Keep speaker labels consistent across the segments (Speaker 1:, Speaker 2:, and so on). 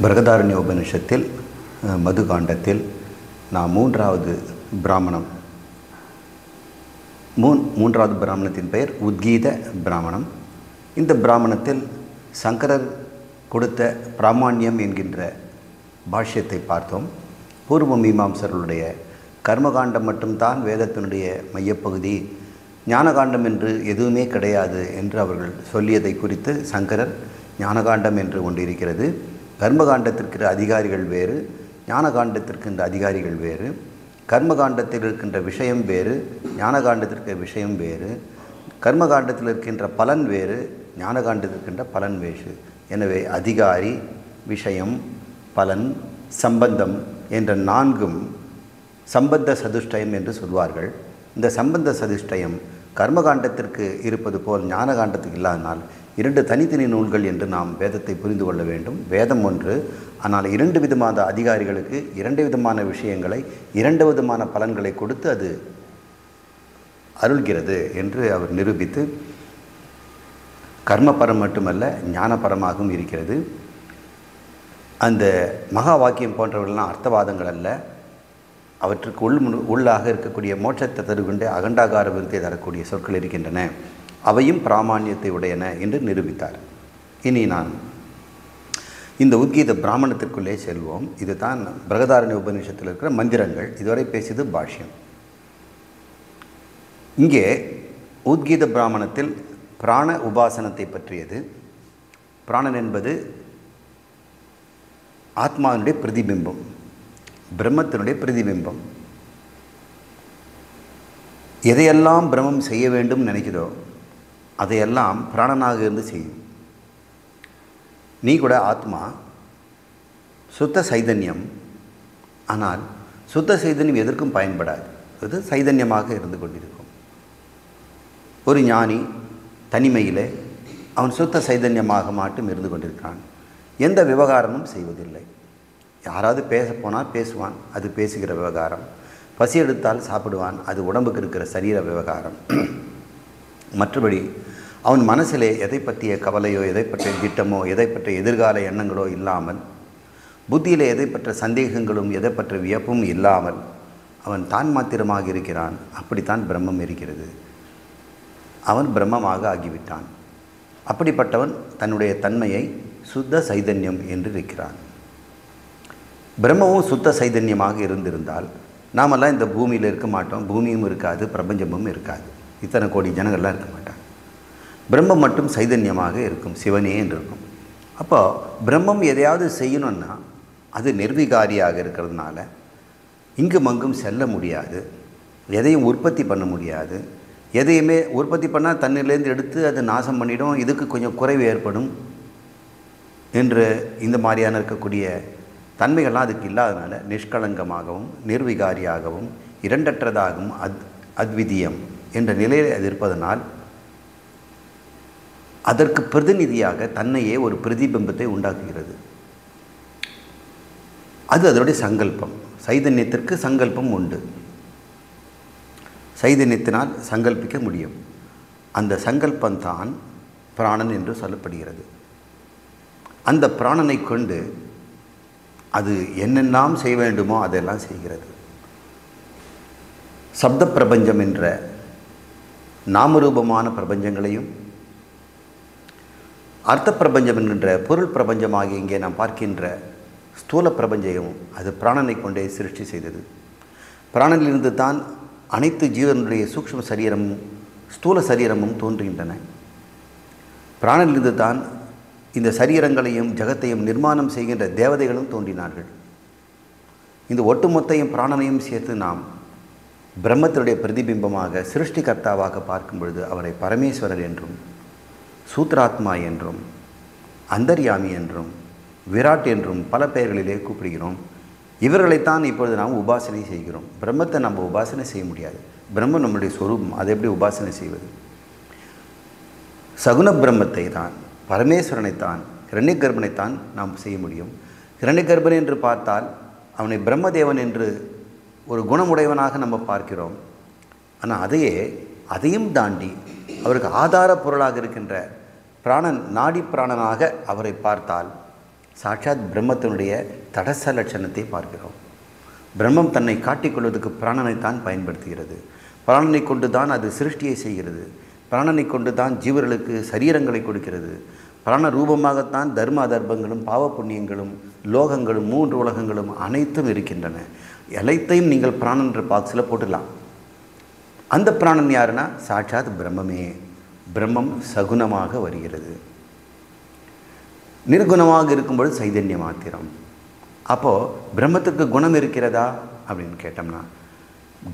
Speaker 1: பிரகதாரண்யோபனிஷத்தில் மதுகாண்டத்தில் நாம் மூன்றாவது பிராமணத்தின் பெயர் உத்கீத பிராமணம். இந்த பிராமணத்தில் சங்கரர் கொடுத்த பிராமாண்யம் என்கின்ற பாஷ்யத்தை பார்த்தோம். பூர்வ மீமாம்சர்களுடைய கர்மகாண்டம் மட்டும்தான் வேதத்தினுடைய மையப்பகுதி, ஞானகாண்டம் என்று எதுவுமே கிடையாது என்று அவர்கள் சொல்லியதை குறித்து சங்கரர் ஞானகாண்டம் என்று ஒன்று இருக்கிறது, கர்மகாண்டத்திற்கு அதிகாரிகள் வேறு, ஞானகாண்டத்திற்கின்ற அதிகாரிகள் வேறு, கர்மகாண்டத்தில் இருக்கின்ற விஷயம் வேறு, ஞானகாண்டத்திற்கு விஷயம் வேறு, கர்மகாண்டத்தில் இருக்கின்ற பலன் வேறு, ஞானகாண்டத்திற்கின்ற பலன் வேறு. எனவே அதிகாரி, விஷயம், பலன், சம்பந்தம் என்ற நான்கும் சம்பந்த சதுஷ்டயம் என்று சொல்வார்கள். இந்த சம்பந்த சதுஷ்டயம் கர்மகாண்டத்திற்கு இருப்பது போல் ஞானகாண்டத்துக்கு இல்லாதனால் இரண்டு தனித்தனி நூல்கள் என்று நாம் வேதத்தை புரிந்து கொள்ள வேண்டும். வேதம் ஒன்று, ஆனால் இரண்டு விதமான அதிகாரிகளுக்கு இரண்டு விதமான விஷயங்களை, இரண்டு விதமான பலன்களை கொடுத்து அது அருள்கிறது என்று அவர் நிரூபித்து கர்மபரம் மட்டுமல்ல ஞானபரமாகவும் இருக்கிறது. அந்த மகா வாக்கியம் போன்றவர்களெல்லாம் அர்த்தவாதங்கள் அல்ல, அவற்றுக்கு உள்ளாக இருக்கக்கூடிய மோட்சத்தை தருகின்ற அகண்டாகார விருத்தை தரக்கூடிய சொற்கள் இருக்கின்றன, அவையும் பிராமாண்யத்தை உடையன என்று நிரூபித்தார். இனி நான் இந்த உத்கீத பிராமணத்திற்குள்ளே செல்வோம். இதுதான் பிரகதாரண்ய உபநிஷத்தில் இருக்கிற மந்திரங்கள். இதுவரை பேசியது பாஷ்யம். இங்கே உத்கீத பிராமணத்தில் பிராண உபாசனத்தை பற்றியது. பிராணன் என்பது ஆத்மாவினுடைய பிரதிபிம்பம், பிரம்மத்தினுடைய பிரதிபிம்பம். எதையெல்லாம் பிரம்மம் செய்ய வேண்டும் நினைக்கிறோ அதையெல்லாம் பிராணனாக இருந்து செய்யும். நீ கூட ஆத்மா சுத்த சைதன்யம், ஆனால் சுத்த சைதன்யம் எதற்கும் பயன்படாது, அது சைதன்யமாக இருந்து கொண்டிருக்கும். ஒரு ஞானி தனிமையிலே அவன் சுத்த சைதன்யமாக மட்டும் இருந்து கொண்டிருக்கிறான், எந்த விவகாரமும் செய்வதில்லை. யாராவது பேச போனால் பேசுவான், அது பேசுகிற விவகாரம். பசி எடுத்தால் சாப்பிடுவான், அது உடம்புக்கு இருக்கிற சரீர விவகாரம். மற்றபடி அவன் மனசிலே எதை பற்றிய கவலையோ, எதை பற்றிய திட்டமோ, எதை பற்றிய எதிர்கால எண்ணங்களோ இல்லாமல், புத்தியிலே எதை பற்றிய சந்தேகங்களும் எதை பற்றிய வியப்பும் இல்லாமல் அவன் தான் மாத்திரமாக இருக்கிறான். அப்படித்தான் பிரம்மம் இருக்கிறது. அவன் பிரம்மமாக ஆகிவிட்டான். அப்படிப்பட்டவன் தன்னுடைய தன்மையை சுத்த சைதன்யம் என்று இருக்கிறான். பிரம்மமும் சுத்த சைதன்யமாக இருந்திருந்தால் நாமெல்லாம் இந்த பூமியில் இருக்க மாட்டோம், பூமியும் இருக்காது, பிரபஞ்சமும் இருக்காது, இத்தனை கோடி ஜனங்கள்லாம் இருக்க மாட்டாங்க. பிரம்மம் மட்டும் சைதன்யமாக இருக்கும், சிவனே என்று இருக்கும். அப்போ பிரம்மம் எதையாவது செய்யணும்னா அது நிர்விகாரியாக இருக்கிறதுனால இங்கும் அங்கும் செல்ல முடியாது, எதையும் உற்பத்தி பண்ண முடியாது. எதையுமே உற்பத்தி பண்ணால் தண்ணிலேருந்து எடுத்து அதை நாசம் பண்ணிடும், இதுக்கு கொஞ்சம் குறைவு ஏற்படும் என்று இந்த மாதிரியான இருக்கக்கூடிய தன்மைகள்லாம் அதுக்கு இல்லாதனால நிஷ்கலங்கமாகவும் நிர்விகாரியாகவும் இரண்டற்றதாகவும் அத்விதீயம் என்ற நிலையில் அது இருப்பதனால் அதற்கு பிரதிநிதியாக தன்னையே ஒரு பிரதிபிம்பத்தை உண்டாக்குகிறது. அது அதனுடைய சங்கல்பம். சைதன்யத்திற்கு சங்கல்பம் உண்டு, சைதன்யத்தினால் சங்கல்பிக்க முடியும். அந்த சங்கல்பந்தான் பிராணன் என்று சொல்லப்படுகிறது. அந்த பிராணனை கொண்டு அது என்னெல்லாம் செய்ய வேண்டுமோ அதெல்லாம் செய்கிறது. சப்த பிரபஞ்சம் என்ற நாமரூபமான பிரபஞ்சங்களையும், அர்த்த பிரபஞ்சம் என்கின்ற பொருள் பிரபஞ்சமாகி இங்கே நாம் பார்க்கின்ற ஸ்தூல பிரபஞ்சமும் அது பிராணனை கொண்டே சிருஷ்டி செய்தது. பிராணனிலிருந்து தான் அனைத்து ஜீவனுடைய சூக்ஷ்ம சரீரமும் ஸ்தூல சரீரமும் தோன்றுகின்றன. பிராணனிலிருந்து தான் இந்த சரீரங்களையும் ஜகத்தையும் நிர்மாணம் செய்கின்ற தேவதைகளும் தோன்றினார்கள். இந்த ஒட்டுமொத்தையும் பிராணனையும் சேர்த்து நாம் பிரம்மத்தினுடைய பிரதிபிம்பமாக சிருஷ்டிகர்த்தாவாக பார்க்கும் பொழுது அவரை பரமேஸ்வரர் என்றும், சூத்ராத்மா என்றும், அந்தர்யாமி என்றும், விராட் என்றும் பல பெயர்களிலே கூப்பிடுகிறோம். இவர்களைத்தான் இப்பொழுது நாம் உபாசனை செய்கிறோம். பிரம்மத்தை நம்ம உபாசனை செய்ய முடியாது, பிரம்மம் நம்முடைய சொரூபம், அதை எப்படி உபாசனை செய்வது? சகுன பிரம்மத்தை தான், பரமேஸ்வரனைத்தான், இரண்யகர்ப்பனைத்தான் நாம் செய்ய முடியும். இரண்யகர்ப்பன் என்று பார்த்தால் அவனை பிரம்மதேவன் என்று ஒரு குணமுடையவனாக நம்ம பார்க்கிறோம். ஆனால் அதையும் தாண்டி அவருக்கு ஆதார பொருளாக இருக்கின்ற பிராணன், நாடி பிராணனாக அவரை பார்த்தால் சாட்சாத் பிரம்மத்தினுடைய தடச லட்சணத்தை பார்க்கிறோம். பிரம்மம் தன்னை காட்டிக்கொள்வதற்கு பிராணனைத்தான் பயன்படுத்துகிறது. பிராணனை கொண்டு தான் அது சிருஷ்டியை செய்கிறது. பிராணனை கொண்டு தான் ஜீவர்களுக்கு சரீரங்களை கொடுக்கிறது. பிராண ரூபமாகத்தான் தர்ம அதர்மங்களும் பாவ புண்ணியங்களும் லோகங்களும் 3 உலகங்களும் அனைத்தும் இருக்கின்றன. அனைத்தையும் நீங்கள் பிராணன் என்ற பாக்ஸில் போட்டுடலாம். அந்த பிராணன் யாருன்னா சாட்சாத் பிரம்மமே. பிரம்மம் சகுனமாக வருகிறது. நிர்குணமாக இருக்கும்பொழுது சைதன்ய மாத்திரம். அப்போது பிரம்மத்துக்கு குணம் இருக்கிறதா அப்படின்னு கேட்டோம்னா,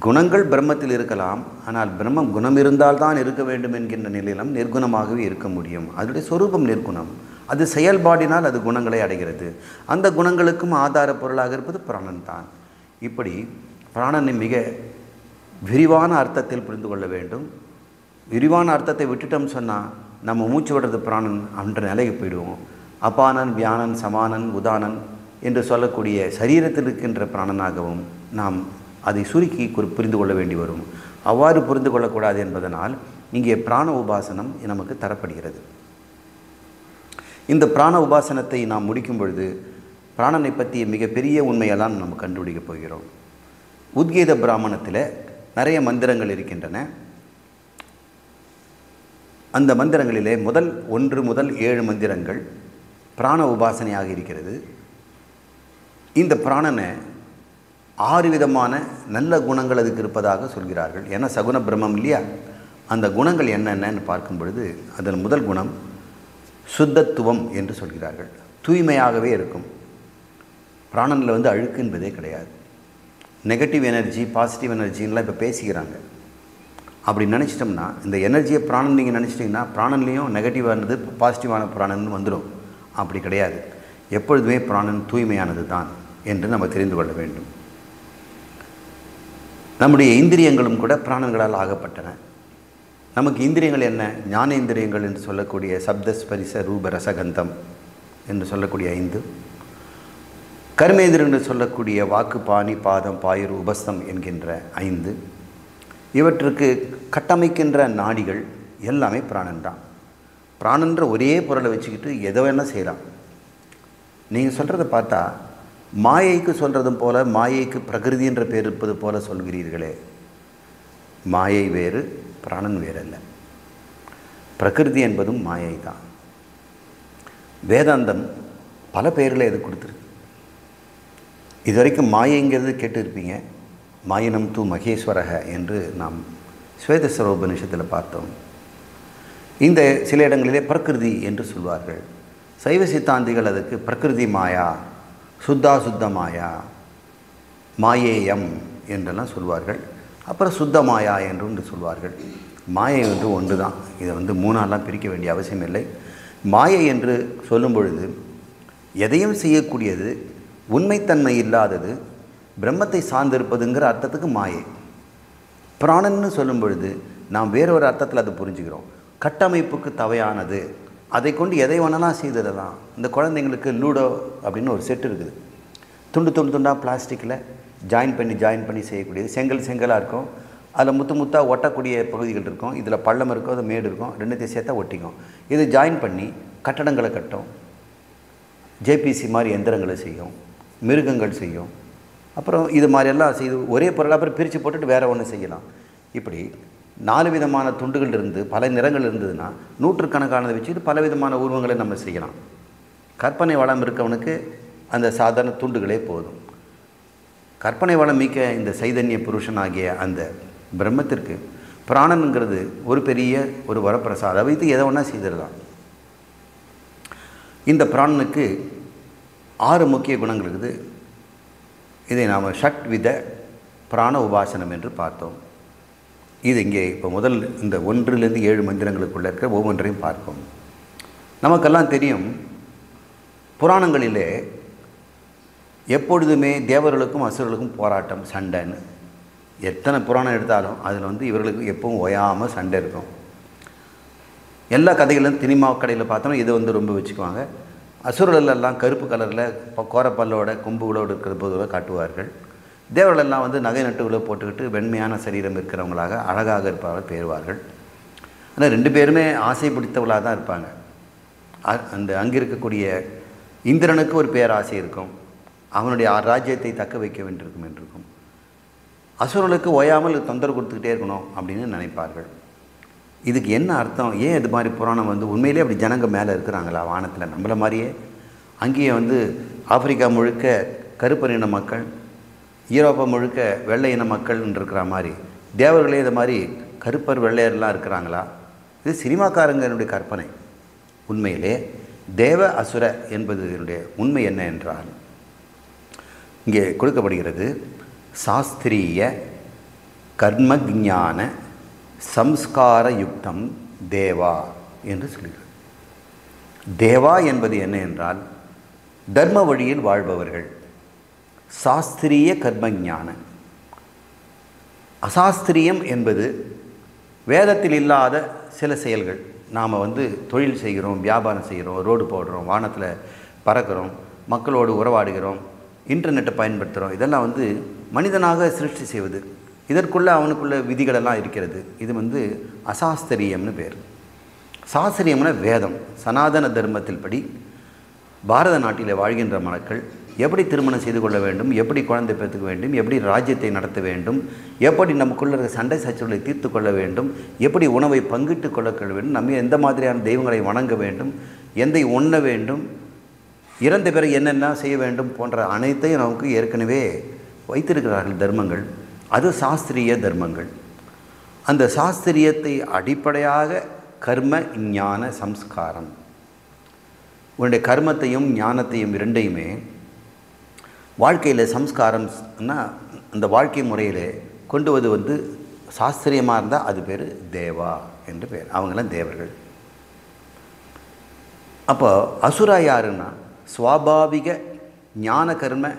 Speaker 1: குணங்கள் பிரம்மத்தில் இருக்கலாம். ஆனால் பிரம்மம் குணம் இருந்தால்தான் இருக்க வேண்டும் என்கின்ற நிலையிலும் நிர்குணமாகவே இருக்க முடியும். அதனுடைய சொரூபம் நிர்குணம். அது செயல்பாடினால் அது குணங்களை அடைகிறது. அந்த குணங்களுக்கும் ஆதார பொருளாக இருப்பது பிராணன் தான். இப்படி பிராணனை மிக விரிவான அர்த்தத்தில் புரிந்து கொள்ள வேண்டும். விரிவான அர்த்தத்தை விட்டுட்டோம் சொன்னால் நம்ம மூச்சு விடுறது பிராணன் என்ற நிலைக்கு போயிடுவோம். அபானன், வியானன், சமானன், உதானன் என்று சொல்லக்கூடிய சரீரத்தில் இருக்கின்ற பிராணனாகவும் நாம் அதை சுருக்கி புரிந்து கொள்ள வேண்டி வரும். அவ்வாறு புரிந்து கொள்ளக்கூடாது என்பதனால் இங்கே பிராண உபாசனம் நமக்கு தரப்படுகிறது. இந்த பிராண உபாசனத்தை நாம் முடிக்கும் பொழுது பிராணனை பற்றிய மிகப்பெரிய உண்மையெல்லாம் நம்ம கண்டுபிடிக்கப் போகிறோம். உத்கீத பிராமணத்தில் நிறைய மந்திரங்கள் இருக்கின்றன. அந்த மந்திரங்களிலே முதல் 1 முதல் 7 மந்திரங்கள் பிராண உபாசனையாக இருக்கிறது. இந்த பிராணனை 6 விதமான நல்ல குணங்கள் அதுக்கு இருப்பதாக சொல்கிறார்கள். ஏன்னா சகுன பிரம்மம் இல்லையா? அந்த குணங்கள் என்னென்னு பார்க்கும் பொழுது அதன் முதல் குணம் சுத்தத்துவம் என்று சொல்கிறார்கள். தூய்மையாகவே இருக்கும். பிராணனில் அழுக்கு என்பதே கிடையாது. நெகட்டிவ் எனர்ஜி, பாசிட்டிவ் எனர்ஜின்லாம் இப்போ பேசிக்கிறாங்க. அப்படி நினச்சிட்டோம்னா இந்த எனர்ஜியை பிராணன் நீங்கள் நினச்சிட்டிங்கன்னா பிராணன்லேயும் நெகட்டிவானது பாசிட்டிவான பிராணன் வந்துடும். அப்படி கிடையாது. எப்பொழுதுமே பிராணன் தூய்மையானது தான் என்று நம்ம தெரிந்து கொள்ள வேண்டும். நம்முடைய இந்திரியங்களும் கூட பிராணன்களால் ஆகப்பட்டன. நமக்கு இந்திரியங்கள் என்ன? ஞானேந்திரியங்கள் என்று சொல்லக்கூடிய சப்த ஸ்பரிச ரூப ரசகந்தம் என்று சொல்லக்கூடிய 5, கர்மேந்திரன் என்று சொல்லக்கூடிய வாக்கு, பாணி, பாதம், பாயுர், உபஸ்தம் என்கின்ற 5, இவற்றுக்கு கட்டமைக்கின்ற நாடிகள் எல்லாமே பிராணன் தான். பிராணன்ற ஒரே பொருளை வச்சுக்கிட்டு எதை வேணால் செய்யலாம். நீங்கள் சொல்கிறத பார்த்தா மாயைக்கு சொல்கிறதும் போல மாயைக்கு பிரகிருதி என்ற பேர் இருப்பது போல சொல்கிறீர்களே. மாயை வேறு, பிராணன் வேறல்ல. பிரகிருதி என்பதும் மாயை தான். வேதாந்தம் பல பெயர்களை எது கொடுத்துருக்கு. இதுவரைக்கும் மாயைங்கிறது கேட்டிருப்பீங்க. மாயினம் தூ மகேஸ்வரக என்று நாம் ஸ்வேதஸ்வர உபநிஷத்தில் பார்த்தோம். இந்த சில இடங்களிலே பிரகிருதி என்று சொல்வார்கள். சைவ சித்தாந்திகள் அதுக்கு பிரகிருதி மாயா, சுத்த மாயா, மாயேயம் என்றெல்லாம் சொல்வார்கள். அப்புறம் சுத்த மாயா என்று சொல்வார்கள். மாயை என்று ஒன்று தான். இதை 3ஆலாம் பிரிக்க வேண்டிய அவசியம் இல்லை. மாயை என்று சொல்லும் பொழுது எதையும் செய்யக்கூடியது, உண்மைத்தன்மை இல்லாதது, பிரம்மத்தை சார்ந்திருப்பதுங்கிற அர்த்தத்துக்கு மாயை. பிராணன்னு சொல்லும் பொழுது நாம் வேறொரு அர்த்தத்தில் அதை புரிஞ்சுக்கிறோம். கட்டமைப்புக்கு தவையானது, அதை கொண்டு எதை வேணாலும் செய்திடலாம். இந்த குழந்தைங்களுக்கு லூடோ அப்படின்னு ஒரு செட்டு இருக்குது. துண்டு துண்டாக பிளாஸ்டிக்கில் ஜாயின் பண்ணி செய்யக்கூடியது. செங்கலாக இருக்கும். அதில் முத்தாக ஒட்டக்கூடிய பகுதிகள் இருக்கும். இதில் பள்ளம் இருக்கும், அது மேடு இருக்கும். 2த்தையும் சேர்த்தா ஒட்டிக்கும். இது ஜாயின் பண்ணி கட்டடங்களை கட்டும். ஜேபிசி மாதிரி எந்திரங்களை செய்யும், மிருகங்கள் செய்யும். அப்புறம் இது மாதிரியெல்லாம் செய்து ஒரே பொருளாக அப்புறம் பிரித்து போட்டுட்டு வேறு ஒன்று செய்யலாம். இப்படி 4 விதமான துண்டுகள் இருந்து பல நிறங்கள் இருந்ததுன்னா நூற்றுக்கணக்கானதை வச்சுட்டு பல விதமான உருவங்களை நம்ம செய்யலாம். கற்பனை வளம் இருக்கவனுக்கு அந்த சாதாரண துண்டுகளே போதும். கற்பனை வளம் மிக்க இந்த சைதன்ய புருஷன் ஆகிய அந்த பிரம்மத்திற்கு பிராணனுங்கிறது ஒரு பெரிய ஒரு வரப்பிரசாதம். அதை வைத்து எதை ஒன்றா செய்திடலாம். இந்த பிராணனுக்கு 6 முக்கிய குணங்கள் இருக்குது. இதை நாம் ஷட்வித பிராண உபாசனம் என்று பார்த்தோம். இது இங்கே இப்போ முதல் இந்த 1லிருந்து 7 மந்திரங்களுக்குள்ளே இருக்கிற ஒவ்வொன்றையும் பார்ப்போம். நமக்கெல்லாம் தெரியும், புராணங்களிலே எப்பொழுதுமே தேவர்களுக்கும் அசுரர்களுக்கும் போராட்டம், சண்டைன்னு. எத்தனை புராணம் எடுத்தாலும் அதில் இவர்களுக்கு எப்பவும் ஓயாமல் சண்டை இருக்கும். எல்லா கதைகளும் சினிமா கடையில் பார்த்தோம்னா இதை ரொம்ப வச்சுக்குவாங்க. அசுரர்களெல்லாம் கருப்பு கலரில் கோரப்பல்லோட கொம்புகளோடு இருக்கிற போதுல காட்டுவார்கள். தேவர்களெல்லாம் நகை நட்டுகளை போட்டுக்கிட்டு வெண்மையான சரீரம் இருக்கிறவங்களாக அழகாக இருப்பவர்கள் பேருவார்கள். ஆனால் 2 பேருமே ஆசை பிடித்தவர்களாக தான் இருப்பாங்க. அந்த அங்கே இருக்கக்கூடிய இந்திரனுக்கு ஒரு பேராசை இருக்கும், அவனுடைய ராஜ்யத்தை தக்க வைக்க வேண்டியிருக்கும் என்றிருக்கும். அசுரர்களுக்கு ஓயாமல் தொந்தரவு கொடுத்துக்கிட்டே இருக்கணும் அப்படின்னு நினைப்பார்கள். இதுக்கு என்ன அர்த்தம்? ஏன் இது மாதிரி புராணம் உண்மையிலே அப்படி ஜனங்க மேலே இருக்கிறாங்களா வானத்தில் நம்மள மாதிரியே? அங்கேயே ஆப்பிரிக்கா முழுக்க கருப்பர் இன மக்கள், யூரோப்பா முழுக்க வெள்ளை இன மக்கள்னு இருக்கிற மாதிரி தேவர்களே இது மாதிரி கருப்பர் வெள்ளையர்லாம் இருக்கிறாங்களா? இது சினிமாக்காரங்களுடைய கற்பனை. உண்மையிலே தேவ அசுர என்பதனுடைய உண்மை என்ன என்றால், இங்கே கொடுக்கப்படுகிறது சாஸ்திரிய கர்மஜான சம்ஸ்கார யுக்தம் தேவா என்று சொல்கிறது. தேவா என்பது என்ன என்றால் தர்ம வழியில் வாழ்பவர்கள். சாஸ்திரிய கர்மஞான. அசாஸ்திரியம் என்பது வேதத்தில் இல்லாத சில செயல்கள். நாம் தொழில் செய்கிறோம், வியாபாரம் செய்கிறோம், ரோடு போடுறோம், வானத்தில் பறக்கிறோம், மக்களோடு உறவாடுகிறோம், இன்டர்நெட்டை பயன்படுத்துகிறோம். இதெல்லாம் மனிதனாக சிருஷ்டி செய்வது. இதற்குள்ளே அவனுக்குள்ள விதிகளெல்லாம் இருக்கிறது. இது அசாஸ்திரியம்னு பேர். சாஸ்திரியம்னா வேதம். சனாதன தர்மத்தில் படி பாரத நாட்டில் வாழ்கின்ற மக்கள் எப்படி திருமணம் செய்து கொள்ள வேண்டும், எப்படி குழந்தை பெற்றுக்க வேண்டும், எப்படி ராஜ்யத்தை நடத்த வேண்டும், எப்படி நமக்குள்ள இருக்க சண்டை சச்சரவுகளை தீர்த்து கொள்ள வேண்டும், எப்படி உணவை பங்கிட்டு கொள்ள வேண்டும், நம்ம எந்த மாதிரியான தெய்வங்களை வணங்க வேண்டும், எந்தை உண்ண வேண்டும், இறந்த பிறகு என்னென்ன செய்ய வேண்டும் போன்ற அனைத்தையும் நமக்கு ஏற்கனவே வைத்திருக்கிறார்கள் தர்மங்கள். அது சாஸ்திரிய தர்மங்கள். அந்த சாஸ்திரியத்தை அடிப்படையாக கர்ம ஞான சம்ஸ்காரம். உன்னுடைய கர்மத்தையும் ஞானத்தையும் இரண்டையுமே வாழ்க்கையில் சம்ஸ்காரம்னா அந்த வாழ்க்கை முறையில் கொண்டு வந்து சாஸ்திரியமாக இருந்தால் அது பேர் தேவா என்று பேர். அவங்களாம் தேவர்கள். அப்போ அசுரா யாருன்னா சுவாபாவிக ஞான கர்ம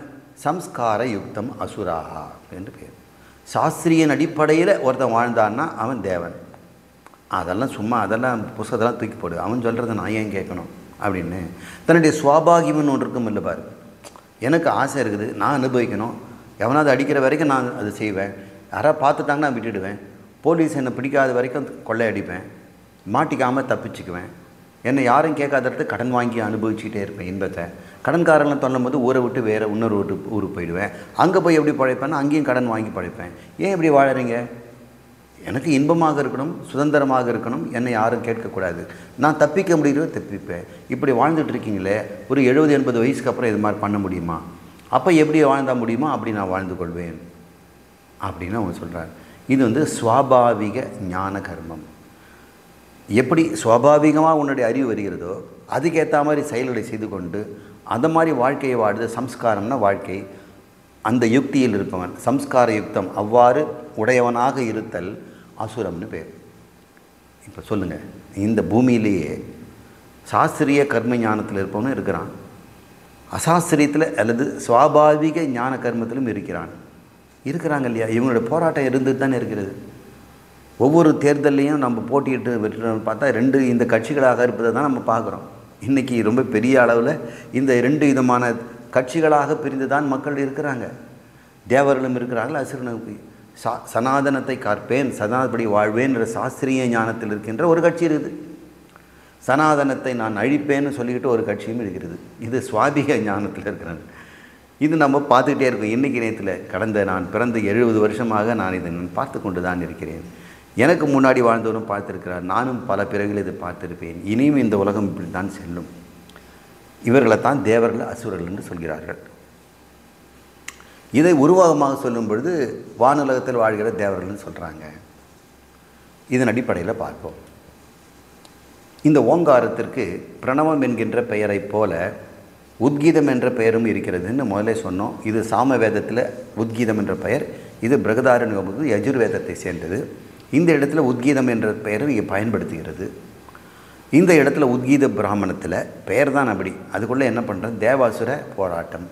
Speaker 1: சம்ஸ்கார யுக்தம் அசுராகா என்று பேர். சாஸ்திரியின் அடிப்படையில் ஒருத்தன் வாழ்ந்தான்னா அவன் தேவன். அதெல்லாம் சும்மா அதெல்லாம் புஸ்தகத்தெல்லாம் தூக்கி போடு, அவன் சொல்கிறத நான் ஏன் கேட்கணும் அப்படின்னு தன்னுடைய சுவாபாகியம்னு ஒன்று இருக்கும் இல்லை பாரு. எனக்கு ஆசை இருக்குது, நான் அனுபவிக்கணும், எவனாவது அடிக்கிற வரைக்கும் நான் அது செய்வேன், யாராவது பார்த்துட்டாங்கன்னா நான் விட்டுடுவேன், போலீஸ் என்னை பிடிக்காத வரைக்கும் கொள்ளை அடிப்பேன், மாட்டிக்காமல் தப்பிச்சுக்குவேன், என்னை யாரும் கேட்காத இடத்துல கடன் வாங்கி அனுபவிச்சுக்கிட்டே இருப்பேன் இன்பத்தை. கடன்காரங்களாம் சொல்லும்போது ஊரை விட்டு வேறு இன்னொரு ஊருக்கு போயிடுவேன், அங்கே போய் எப்படி பழைப்பேன்னா அங்கேயும் கடன் வாங்கி பழைப்பேன். ஏன் இப்படி வாழறீங்க? எனக்கு இன்பமாக இருக்கணும், சுதந்திரமாக இருக்கணும், என்னை யாரும் கேட்கக்கூடாது, நான் தப்பிக்க முடியுறோ தப்பிப்பேன். இப்படி வாழ்ந்துட்டு இருக்கீங்களே, ஒரு 70-80 வயசுக்கு அப்புறம் இது மாதிரி பண்ண முடியுமா? அப்போ எப்படி வாழ்ந்தால் முடியுமோ அப்படி நான் வாழ்ந்து கொள்வேன் அப்படின்னு அவங்க சொல்கிறார். இது சுவாபாவிக ஞான கர்மம். எப்படி சுவாபாவிகமாக உன்னுடைய அறிவு வருகிறதோ அதுக்கேற்ற மாதிரி செயல்களை செய்து கொண்டு அந்த மாதிரி வாழ்க்கையை வாடுது. சம்ஸ்காரம்னா வாழ்க்கை. அந்த யுக்தியில் இருப்பவன் சம்ஸ்கார யுக்தம், அவ்வாறு உடையவனாக இருத்தல் அசுரம்னு பேர். இப்போ சொல்லுங்கள், இந்த பூமியிலேயே சாஸ்திரிய கர்ம ஞானத்தில் இருப்பவனும் இருக்கிறான், அசாஸ்திரியத்தில் அல்லது சுவாபாவிக ஞான கர்மத்திலும் இருக்கிறாங்க இல்லையா? இவங்களோட போராட்டம் இருந்துட்டு தானே இருக்கிறது. ஒவ்வொரு தேர்தலையும் நம்ம போட்டியிட்டு வெற்றி பார்த்தா 2 இந்த கட்சிகளாக இருப்பதை தான் நம்ம பார்க்குறோம். இன்றைக்கி ரொம்ப பெரிய அளவில் இந்த 2 விதமான கட்சிகளாக பிரிந்து தான் மக்கள் இருக்கிறாங்க. தேவர்களும் இருக்கிறார்கள், அசுரனும். சனாதனத்தை காற்பேன், சனாதனப்படி வாழ்வேன் என்ற சாஸ்திரிய ஞானத்தில் இருக்கின்ற ஒரு கட்சி இருக்குது. சனாதனத்தை நான் அழிப்பேன்னு சொல்லிக்கிட்டு ஒரு கட்சியும் இருக்கிறது. இது சுவாபிக ஞானத்தில் இருக்கிறாங்க. இது நம்ம பார்த்துக்கிட்டே இருக்கோம். இன்றைக்கி நேரத்தில் கடந்த நான் பிறந்த 70 வருஷமாக நான் இதை பார்த்து கொண்டு தான் இருக்கிறேன். எனக்கு முன்னாடி வாழ்ந்தவரும் பார்த்துருக்கிறார், நானும் பல பிறகுகள் இதை பார்த்துருப்பேன். இனியும் இந்த உலகம் இப்படி தான் செல்லும். இவர்களைத்தான் தேவர்கள் அசுரர்கள் என்று சொல்கிறார்கள். இதை உருவகமாக சொல்லும் பொழுது வானுலகத்தில் வாழ்கிற தேவர்கள்னு சொல்கிறாங்க. இதன் அடிப்படையில் பார்ப்போம். இந்த ஓங்காரத்திற்கு பிரணவம் என்கின்ற பெயரை போல உத்கீதம் என்ற பெயரும் இருக்கிறதுன்னு முதலே சொன்னோம். இது சாம வேதத்தில் உத்கீதம் என்ற பெயர், இது பிரகதாரண்யம் யஜுர்வேதத்தை சேர்ந்தது. இந்த இடத்துல உத்கீதம் என்ற பெயரை இங்கே பயன்படுத்துகிறது. இந்த இடத்துல உத்கீத பிராமணத்தில் பெயர் தான் அப்படி. அதுக்குள்ளே என்ன பண்ணுறது? தேவாசுர போராட்டம்.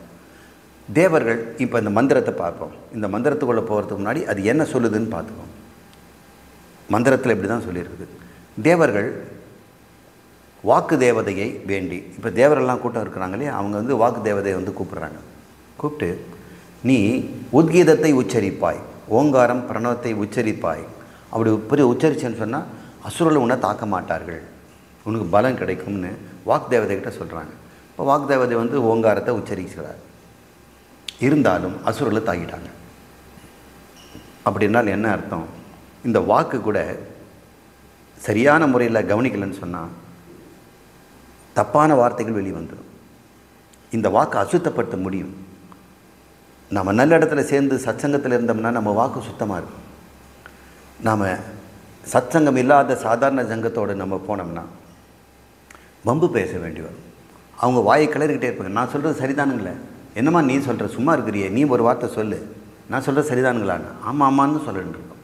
Speaker 1: தேவர்கள் இப்போ இந்த மந்திரத்தை பார்ப்போம். இந்த மந்திரத்துக்குள்ளே போகிறதுக்கு முன்னாடி அது என்ன சொல்லுதுன்னு பார்த்துப்போம். மந்திரத்தில் இப்படி தான் சொல்லியிருக்குது. தேவர்கள் வாக்கு தேவதையை வேண்டி, இப்போ தேவரெல்லாம் கூட்டம் இருக்கிறாங்க இல்லையா, அவங்க வாக்கு தேவதையை கூப்பிட்றாங்க. கூப்பிட்டு நீ உத்கீதத்தை உச்சரிப்பாய், ஓங்காரம் பிரணவத்தை உச்சரிப்பாய். அப்படி பெரிய உச்சரிச்சேன்னு சொன்னால் அசுரர்கள் உன்னை தாக்க மாட்டார்கள், உனக்கு பலம் கிடைக்கும்னு வாக்கு தேவதைகிட்ட சொல்கிறாங்க. இப்போ இப்போ வாக்தேவதை வந்து ஓங்காரத்தை உச்சரிக்கிறார். இருந்தாலும் அசுரர்களை தாக்கிட்டாங்க. அப்படின்னால் என்ன அர்த்தம்? இந்த வாக்கு கூட சரியான முறையில் கவனிக்கலைன்னு சொன்னால் தப்பான வார்த்தைகள் வெளிவந்துடும். இந்த வாக்கு அசுத்தப்படுத்த முடியும். நம்ம நல்ல இடத்துல சேர்ந்து சத்சங்கத்தில் இருந்தோம்னா நம்ம வாக்கு சுத்தமாக இருக்கும். நாம் சத்சங்கம் இல்லாத சாதாரண சங்கத்தோடு நம்ம போனோம்னா வம்பு பேச வேண்டி வரும். அவங்க வாயை கிளறிக்கிட்டே இருப்பாங்க. நான் சொல்கிறது சரிதானுங்களே, என்னம்மா நீ சொல்கிற, சும்மா இருக்கிறியே, நீ ஒரு வார்த்தை சொல்லு, நான் சொல்கிறது சரிதானுங்களான்னு. ஆமாம் ஆமான்னு சொல்லிட்டு இருக்கோம்.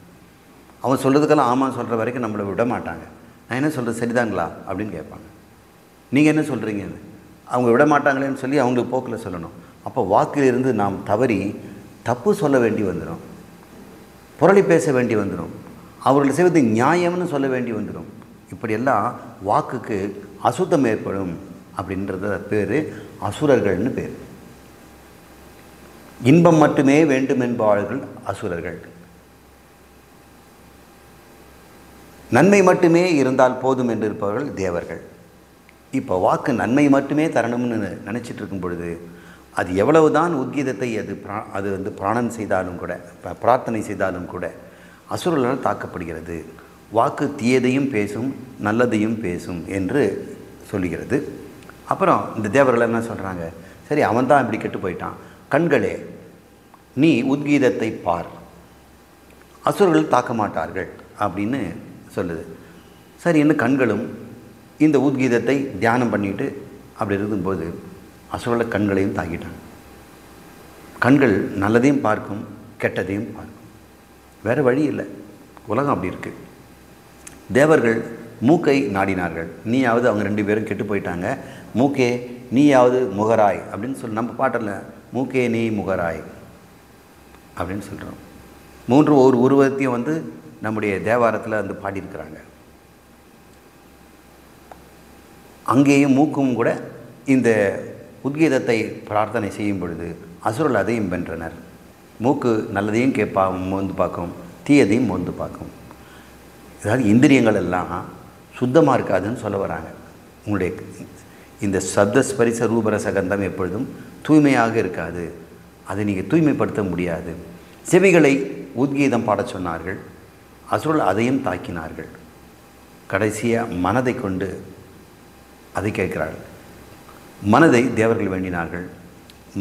Speaker 1: அவன் சொல்கிறதுக்கெல்லாம் ஆமான்னு சொல்கிற வரைக்கும் நம்மளை விட மாட்டாங்க. நான் என்ன சொல்கிறது சரிதாங்களா அப்படின்னு கேட்பாங்க. நீங்கள் என்ன சொல்கிறீங்கன்னு அவங்க விட மாட்டாங்களேன்னு சொல்லி அவங்களுக்கு போக்கில் சொல்லணும். அப்போ வாக்கிலிருந்து நாம் தவறி தப்பு சொல்ல வேண்டி வந்துடும், புரளி பேச வேண்டி வந்துடும், அவர்கள் செய்வது நியாயம்னு சொல்ல வேண்டி வந்துடும். இப்படியெல்லாம் வாக்குக்கு அசுத்தம் ஏற்படும். அப்படின்றத பேர் அசுரர்கள்னு பேர். இன்பம் மட்டுமே வேண்டும் என்பவர்கள் அசுரர்கள். நன்மை மட்டுமே இருந்தால் போதும் என்று இருப்பவர்கள் தேவர்கள். இப்போ வாக்கு நன்மை மட்டுமே தரணும்னு நினச்சிட்டு இருக்கும் பொழுது அது எவ்வளவுதான் உத்கீதத்தை அது வந்து பிராணன் செய்தாலும் கூட, பிரார்த்தனை செய்தாலும் கூட அசுரர்களால் தாக்கப்படுகிறது. வாக்கு தீயதையும் பேசும் நல்லதையும் பேசும் என்று சொல்லுகிறது. அப்புறம் இந்த தேவர்கள் என்ன சொல்கிறாங்க, சரி அவன் தான் இப்படி கெட்டு போயிட்டான், கண்களே நீ உத்கீதத்தை பார், அசுரர்கள் தாக்க மாட்டார்கள் அப்படின்னு சொல்லுது. சரி, என்ன கண்களும் இந்த உத்கீதத்தை தியானம் பண்ணிட்டு அப்படி இருக்கும்போது அசுரர்கள கண்களையும் தாக்கிட்டாங்க. கண்கள் நல்லதையும் பார்க்கும் கெட்டதையும் பார்க்கும், வேறு வழி இல்லை, உலகம் அப்படி இருக்குது. தேவர்கள் மூக்கை நாடினார்கள். நீயாவது, அவங்க 2 பேரும் கெட்டு போயிட்டாங்க, மூக்கே நீயாவது முகராய் அப்படின்னு சொல்லி நம்ம பாட்டில் மூக்கே நீ முகராய் அப்படின்னு சொல்கிறோம். 3 ஒரு உருவத்தையும் வந்து நம்முடைய தேவாரத்தில் வந்து பாடியிருக்கிறாங்க. அங்கேயும் மூக்கும் கூட இந்த உத்கீதத்தை பிரார்த்தனை செய்யும் பொழுது அசுரர்கள் அதையும் வென்றனர். மூக்கு நல்லதையும் மோந்து பார்க்கும், தீயதையும் மோந்து பார்க்கும். அதாவது இந்திரியங்கள் எல்லாம் சுத்தமாக இருக்காதுன்னு சொல்ல வராங்க. உங்களுடைய இந்த சப்தஸ்பரிச ரூபரசகந்தம் எப்பொழுதும் தூய்மையாக இருக்காது, அதை நீங்கள் தூய்மைப்படுத்த முடியாது. செவிகளை உத்கீதம் பாடச் சொன்னார்கள், அசுரர்கள் அதையும் தாக்கினார்கள். கடைசியாக மனதை கொண்டு அதை கேட்கிறார்கள். மனதை தேவர்கள் வேண்டினார்கள்,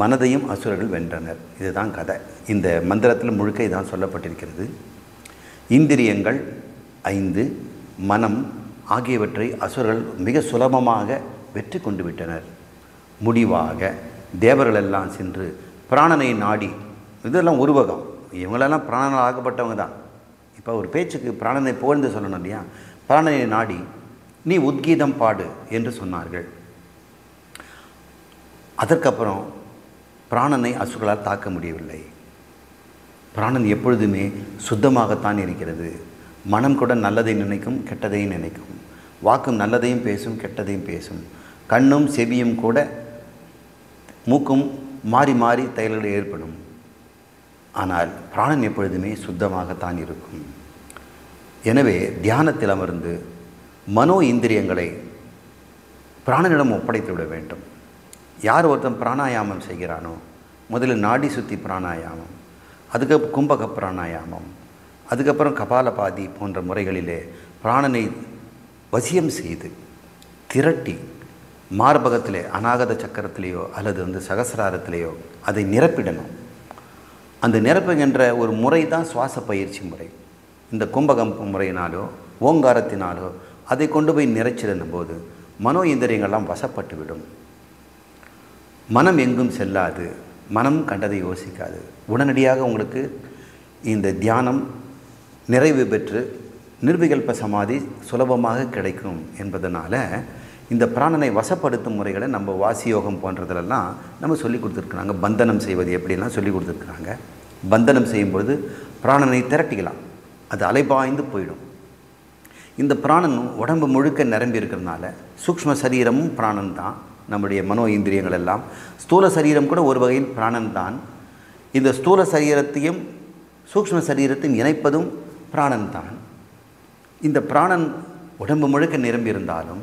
Speaker 1: மனதையும் அசுரர்கள் வென்றனர். இதுதான் கதை. இந்த மந்திரத்தில் முழுக்க இதான் சொல்லப்பட்டிருக்கிறது. இந்திரியங்கள் 5, மனம் ஆகியவற்றை அசுரர்கள் மிக சுலபமாக வெற்றி கொண்டு விட்டனர். முடிவாக தேவர்கள் எல்லாம் சென்று பிராணனை நாடி, இதெல்லாம் உருவகம், இவங்களெல்லாம் பிராணனால் ஆக்கப்பட்டவங்க தான். இப்போ ஒரு பேச்சுக்கு பிராணனை புகழ்ந்து சொல்லணும் இல்லையா, பிராணனை நாடி நீ உத்கீதம் பாடு என்று சொன்னார்கள். அதற்கப்புறம் பிராணனை அசுரர்களால் தாக்க முடியவில்லை. பிராணன் எப்பொழுதுமே சுத்தமாகத்தான் இருக்கிறது. மனம் கூட நல்லதை நினைக்கும் கெட்டதையும் நினைக்கும், வாக்கும் நல்லதையும் பேசும் கெட்டதையும் பேசும், கண்ணும் செவியும் கூட மூக்கும் மாறி மாறி தையல்கள் ஏற்படும். ஆனால் பிராணன் எப்பொழுதுமே சுத்தமாகத்தான் இருக்கும். எனவே தியானத்தில் அமர்ந்து மனோ இந்திரியங்களை பிராணனிடம் ஒப்படைத்து விட வேண்டும். யார் ஒருத்தன் பிராணாயாமம் செய்கிறானோ, முதலில் நாடி சுத்தி பிராணாயாமம், அதுக்கப்புறம் கும்பக பிராணாயாமம், அதுக்கப்புறம் கபாலபாதி போன்ற முறைகளிலே பிராணனை வசியம் செய்து திரட்டி மார்பகத்திலே அநாகத சக்கரத்திலேயோ அல்லது வந்து சகசிராரத்திலேயோ அதை நிரப்பிடணும். அந்த நிரப்புகின்ற ஒரு முறை தான் சுவாச பயிற்சி முறை. இந்த கும்பகம் முறையினாலோ ஓங்காரத்தினாலோ அதை கொண்டு போய் நிறைச்சிடும் போது மனோ இந்திரியங்கள்லாம் வசப்பட்டு விடும். மனம் எங்கும் செல்லாது, மனம் கண்டதை யோசிக்காது. உடனடியாக உங்களுக்கு இந்த தியானம் நிறைவு பெற்று நிர்விகல்ப சமாதி சுலபமாக கிடைக்கும் என்பதனால இந்த பிராணனை வசப்படுத்தும் முறைகளை நம்ம வாசியோகம் போன்றதிலெல்லாம் நம்ம சொல்லி கொடுத்துருக்குறாங்க. பந்தனம் செய்வது எப்படிலாம் சொல்லி கொடுத்துருக்குறாங்க. பந்தனம் செய்யும்பொழுது பிராணனை திரட்டிக்கலாம், அது அலைபாய்ந்து போயிடும். இந்த பிராணன் உடம்பு முழுக்க நிரம்பி இருக்கிறதுனால சூக்ஷ்ம சரீரமும் பிராணன் தான். நம்முடைய மனோ இந்திரியங்கள் எல்லாம், ஸ்தூல சரீரம் கூட ஒரு வகையில் பிராணன் தான். இந்த ஸ்தூல சரீரத்தையும் சூக்ஷ்ம சரீரத்தையும் இணைப்பதும் பிராணன் தான். இந்த பிராணன் உடம்பு முழுக்க நிரம்பி இருந்தாலும்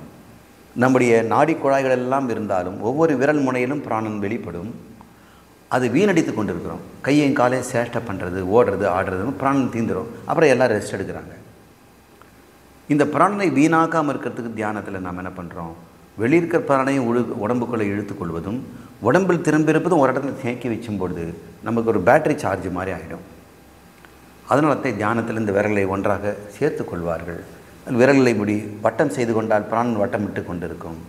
Speaker 1: நம்முடைய நாடி குழாய்கள் எல்லாம் இருந்தாலும் ஒவ்வொரு விரல் முனையிலும் பிராணன் வெளிப்படும். அது வீணடித்து கொண்டு இருக்கிறோம். கையையும் காலையும் சேஷ்டை பண்ணுறது, ஓடுறது, ஆடுறதுன்னு பிராணன் தீந்துடும். அப்புறம் எல்லாம் ரெஸ்ட் எடுக்கிறாங்க. இந்த பிராணனை வீணாக்காமல் இருக்கிறதுக்கு தியானத்தில் நாம் என்ன பண்ணுறோம்? வெளியிருக்கிற பிராணையும் உடம்புக்குள்ளே இழுத்துக்கொள்வதும் உடம்பில் திரும்பியிருப்பதும் ஒரு இடத்துல தேக்கி வச்சும்பொழுது நமக்கு ஒரு பேட்டரி சார்ஜ் மாதிரி ஆகிடும். அதனால தான் தியானத்தில் இந்த விரலை ஒன்றாக சேர்த்து கொள்வார்கள். விரல்களை முடி வட்டம் செய்து கொண்டால் பிராணன் வட்டமிட்டு கொண்டிருக்கும்.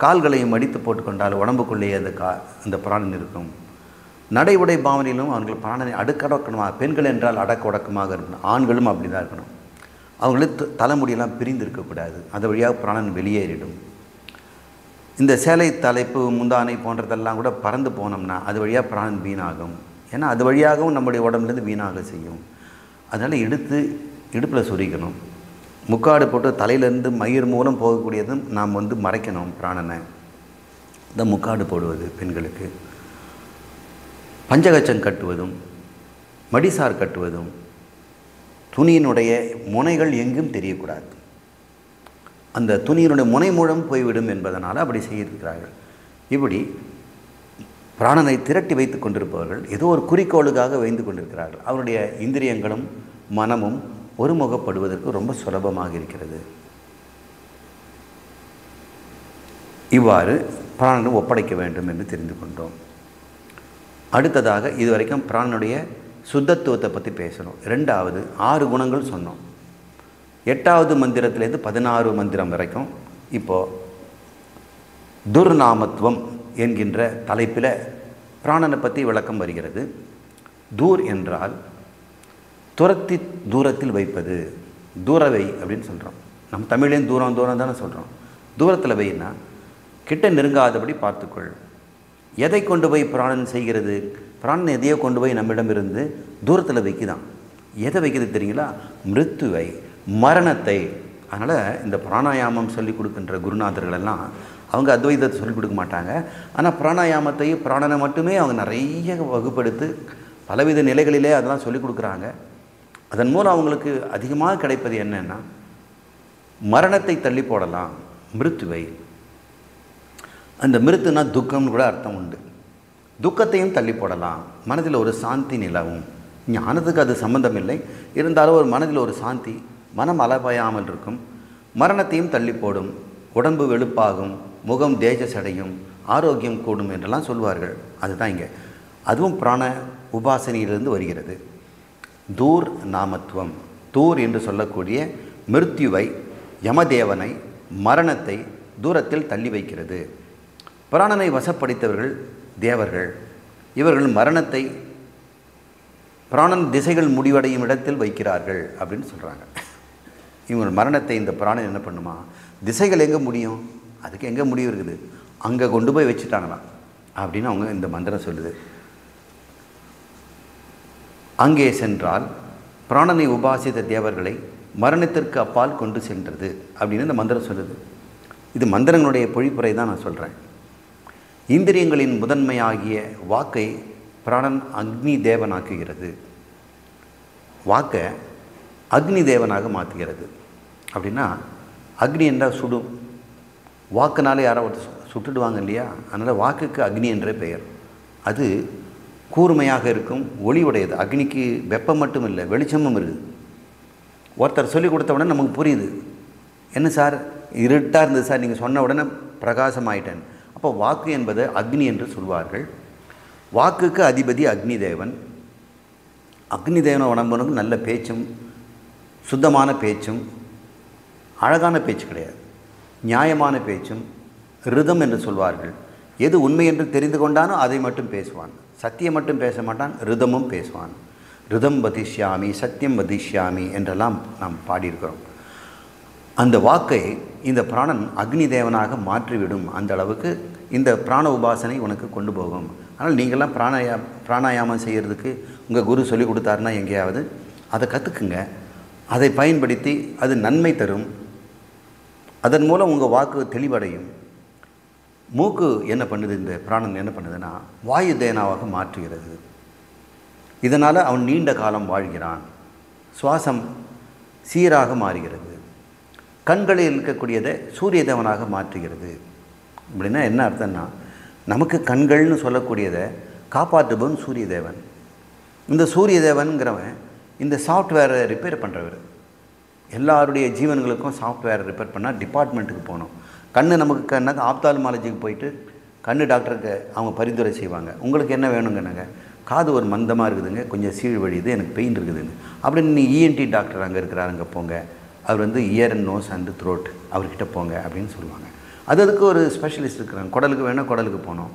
Speaker 1: கால்களையும் மடித்து போட்டுக்கொண்டால் உடம்புக்குள்ளேயே அந்த பிராணன் இருக்கும். நடை உடை பாவனையிலும் அவர்கள் பிராணனை அடுக்கடக்கமாக, பெண்கள் என்றால் அடக்க உடக்கமாக இருக்கணும். ஆண்களும் அப்படி தான் இருக்கணும். அவங்களுக்கு தலைமுடியெல்லாம் பிரிந்து இருக்கக்கூடாது. அது வழியாக பிராணன் வெளியேறிடும். இந்த சேலை தலைப்பு முந்தானை போன்றதெல்லாம் கூட பறந்து போனோம்னா அது வழியாக பிராணன் வீணாகும். ஏன்னா அது வழியாகவும் நம்முடைய உடம்புலேருந்து வீணாக செய்யும். அதனால் இடுப்பில் சொரிக்கணும். முக்காடு போட்டு தலையிலேருந்து மயிர் மூலம் போகக்கூடியதும் நாம் மறைக்கணும் பிராணனை. இந்த முக்காடு போடுவது பெண்களுக்கு. பஞ்சகச்சம் கட்டுவதும் மடிசார் கட்டுவதும் துணியினுடைய முனைகள் எங்கும் தெரியக்கூடாது. அந்த துணியினுடைய முனை மூலம் போய்விடும் என்பதனால் அப்படி செய்திருக்கிறார்கள். இப்படி பிராணனை திரட்டி வைத்து கொண்டிருப்பவர்கள் ஏதோ ஒரு குறிக்கோளுக்காக வைத்து கொண்டிருக்கிறார்கள். அவருடைய இந்திரியங்களும் மனமும் ஒருமுகப்படுவதற்கு ரொம்ப சுலபமாக இருக்கிறது. இவ்வாறு பிராணனை ஒப்படைக்க வேண்டும் என்று தெரிந்து கொண்டோம். அடுத்ததாக இதுவரைக்கும் பிராணனுடைய சுத்தத்துவத்தை பற்றி பேசணும். 2வது 6 குணங்கள் சொன்னோம். 8வது மந்திரத்திலேருந்து 16 மந்திரம் வரைக்கும் இப்போது துர்நாமத்துவம் என்கின்ற தலைப்பில் பிராணனை பற்றி விளக்கம் வருகிறது. தூர் என்றால் துரத்தி தூரத்தில் வைப்பது. தூரவை அப்படின்னு சொல்கிறோம். நம்ம தமிழ்லேயும் தூரம் தூரம் தானே சொல்கிறோம். தூரத்தில் வைன்னா கிட்ட நெருங்காதபடி பார்த்துக்கொள். எதை கொண்டு போய் பிராணன் செய்கிறது? பிராணன் எதையோ கொண்டு போய் நம்மிடமிருந்து தூரத்தில் வைக்குதான். எதை வைக்கிறது தெரியுங்களா? மிருத்துவை, மரணத்தை. அதனால் இந்த பிராணாயாமம் சொல்லிக் கொடுக்கின்ற குருநாதர்கள் எல்லாம் அவங்க அத்வைதத்தை சொல்லிக் கொடுக்க மாட்டாங்க. ஆனால் பிராணாயாமத்தையும் பிராணனை மட்டுமே அவங்க நிறைய வகுப்படுத்து பலவித நிலைகளிலே அதெல்லாம் சொல்லிக் கொடுக்குறாங்க. அதன் மூலம் அவங்களுக்கு அதிகமாக கிடைப்பது என்னென்னா மரணத்தை தள்ளி போடலாம். மிருத்துவை, அந்த மிருத்துனா துக்கம்னு கூட அர்த்தம் உண்டு. துக்கத்தையும் தள்ளி போடலாம். மனதில் ஒரு சாந்தி நிலவும். ஞானத்துக்கு அது சம்பந்தம் இல்லை. இருந்தாலும் ஒரு மனதில் ஒரு சாந்தி, மனம் அலபாயாமல் இருக்கும். மரணத்தையும் தள்ளி போடும். உடம்பு வெளுப்பாகும், முகம் தேஜசடையும், ஆரோக்கியம் கூடும் என்றெல்லாம் சொல்வார்கள். அதுதான் இங்கே. அதுவும் பிராண உபாசனையிலிருந்து வருகிறது. தூர் நாமத்துவம். தூர் என்று சொல்லக்கூடிய மிருத்யுவை, யமதேவனை, மரணத்தை தூரத்தில் தள்ளி வைக்கிறது. பிராணனை வசப்படுத்தவர்கள் தேவர்கள். இவர்கள் மரணத்தை பிராணன் திசைகள் முடிவடையும் இடத்தில் வைக்கிறார்கள் அப்படின்னு சொல்கிறாங்க. இவங்க மரணத்தை இந்த பிராணன் என்ன பண்ணுமா? திசைகள் எங்கே முடியும்? அதுக்கு எங்கே முடிவு இருக்குது? அங்கே கொண்டு போய் வச்சுட்டாங்களாம் அப்படின்னு அவங்க இந்த மந்திரம் சொல்லுது. அங்கே சென்றால் பிராணனை உபாசித்த தேவர்களை மரணத்திற்கு அப்பால் கொண்டு சென்றது அப்படின்னு இந்த மந்திரம் சொல்லுது. இது மந்திரங்களுடைய பொழிப்புரை தான் நான் சொல்கிறேன். இந்திரியங்களின் முதன்மையாகிய வாக்கை பிராணன் அக்னி தேவனாக்குகிறது. வாக்கை அக்னி தேவனாக மாற்றுகிறது. அப்படின்னா அக்னி என்றால் சுடும். வாக்குனாலே யாராவது சுட்டுடுவாங்க இல்லையா? அதனால் வாக்குக்கு அக்னி என்ற பெயர். அது கூர்மையாக இருக்கும், ஒளி உடையது. அக்னிக்கு வெப்பம் மட்டும் இல்லை, வெளிச்சமும் இருக்குது. ஒருத்தர் சொல்லிக் கொடுத்த உடனே நமக்கு புரியுது. என்ன சார் இருட்டாக இருந்தது சார், நீங்கள் சொன்ன உடனே பிரகாசமாயிட்டேன். அப்போ வாக்கு என்பது அக்னி என்று சொல்வார்கள். வாக்குக்கு அதிபதி அக்னி தேவன். அக்னி தேவனை உடம்புனுக்கு நல்ல பேச்சும், சுத்தமான பேச்சும், அழகான பேச்சு கிடையாது, நியாயமான பேச்சும், ரிதம் என்று சொல்வார்கள். எது உண்மை என்று தெரிந்து கொண்டானோ அதை மட்டும் பேசுவான். சத்தியம் மட்டும் பேச மாட்டான், ரிதமும் பேசுவான். ரிதம் வதிஷ்யாமி, சத்தியம் வதிஷ்யாமி என்றெல்லாம் நாம் பாடியிருக்கிறோம். அந்த வாக்கை இந்த பிராணன் அக்னி தேவனாக மாற்றிவிடும். அந்த அளவுக்கு இந்த பிராண உபாசனை உனக்கு கொண்டு போகும். ஆனால் நீங்கள்லாம் பிராணாயாமம் செய்கிறதுக்கு உங்கள் குரு சொல்லி கொடுத்தாருன்னா எங்கேயாவது அதை கற்றுக்குங்க. அதை பயன்படுத்தி அது நன்மை தரும். அதன் மூலம் உங்கள் வாக்கு தெளிவடையும். மூக்கு என்ன பண்ணுது? இந்த பிராணன் என்ன பண்ணுதுன்னா வாயு தேனாவாக மாற்றுகிறது. இதனால் அவன் நீண்ட காலம் வாழ்கிறான். சுவாசம் சீராக மாறுகிறது. கண்களில் இருக்கக்கூடியதை சூரிய தேவனாக மாற்றுகிறது. அப்படின்னா என்ன அர்த்தம்னா, நமக்கு கண்கள்னு சொல்லக்கூடியதை காப்பாற்றுபவன் சூரிய தேவன். இந்த சூரிய தேவனுங்கிறவன் இந்த சாஃப்ட்வேரை ரிப்பேர் பண்ணுறவர். எல்லாருடைய ஜீவன்களுக்கும் சாஃப்ட்வேரை ரிப்பேர் பண்ணால் டிபார்ட்மெண்ட்டுக்கு போகணும். கண் நமக்கு கண்ணாக்க ஆப்தால்மாலஜிக்கு போயிட்டு கண் டாக்டருக்கு அவங்க பரிந்துரை செய்வாங்க. உங்களுக்கு என்ன வேணுங்கன்னாங்க, காது ஒரு மந்தமாக இருக்குதுங்க, கொஞ்சம் சீழ் வழியுது, எனக்கு பெயின் இருக்குதுன்னு. அப்படின்னு நீ இஎன்டி டாக்டர் அங்கே இருக்கிறார், அங்கே போங்க, அவர் வந்து ear and nose and throat, அவர்கிட்ட போங்க அப்படின்னு சொல்லுவாங்க. அதுக்கு ஒரு ஸ்பெஷலிஸ்ட் இருக்கிறாங்க. குடலுக்கு வேணால் குடலுக்கு போகணும்.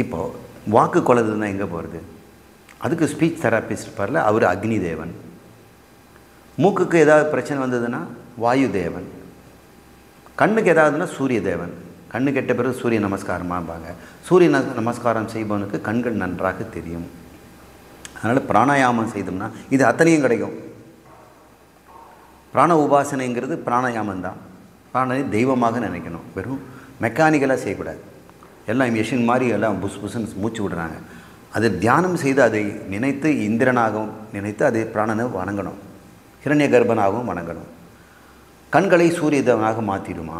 Speaker 1: இப்போது வாக்கு குழதுன்னா எங்கே போகிறது? அதுக்கு ஸ்பீச் தெராபிஸ்ட் இருப்பார்ல, அவர் அக்னி தேவன். மூக்குக்கு ஏதாவது பிரச்சனை வந்ததுன்னா வாயு தேவன். கண்ணுக்கு ஏதாவதுன்னா சூரிய தேவன். கண்ணு கெட்ட பிறகு சூரிய நமஸ்காரமாம்பாங்க. சூரிய நமஸ்காரம் செய்பவனுக்கு கண்கள் நன்றாக தெரியும். அதனால் பிராணாயாமம் செய்தோம்னா இது அத்தனையும் கிடைக்கும். பிராண உபாசனைங்கிறது பிராணாயாமம் தான். பிராணனை தெய்வமாக நினைக்கணும். வெறும் மெக்கானிக்கலாக செய்யக்கூடாது. எல்லாம் மிஷின் மாதிரி எல்லாம் புஸ் புஸ்ன்னு மூச்சு விடுறாங்க. அதை தியானம் செய்து அதை நினைத்து இந்திரனாகவும் நினைத்து அதை பிராணனை வணங்கணும். ஹிரண்ய கர்ப்பனாகவும் வணங்கணும். கண்களை சூரிய தேவனாக மாற்றிடுமா,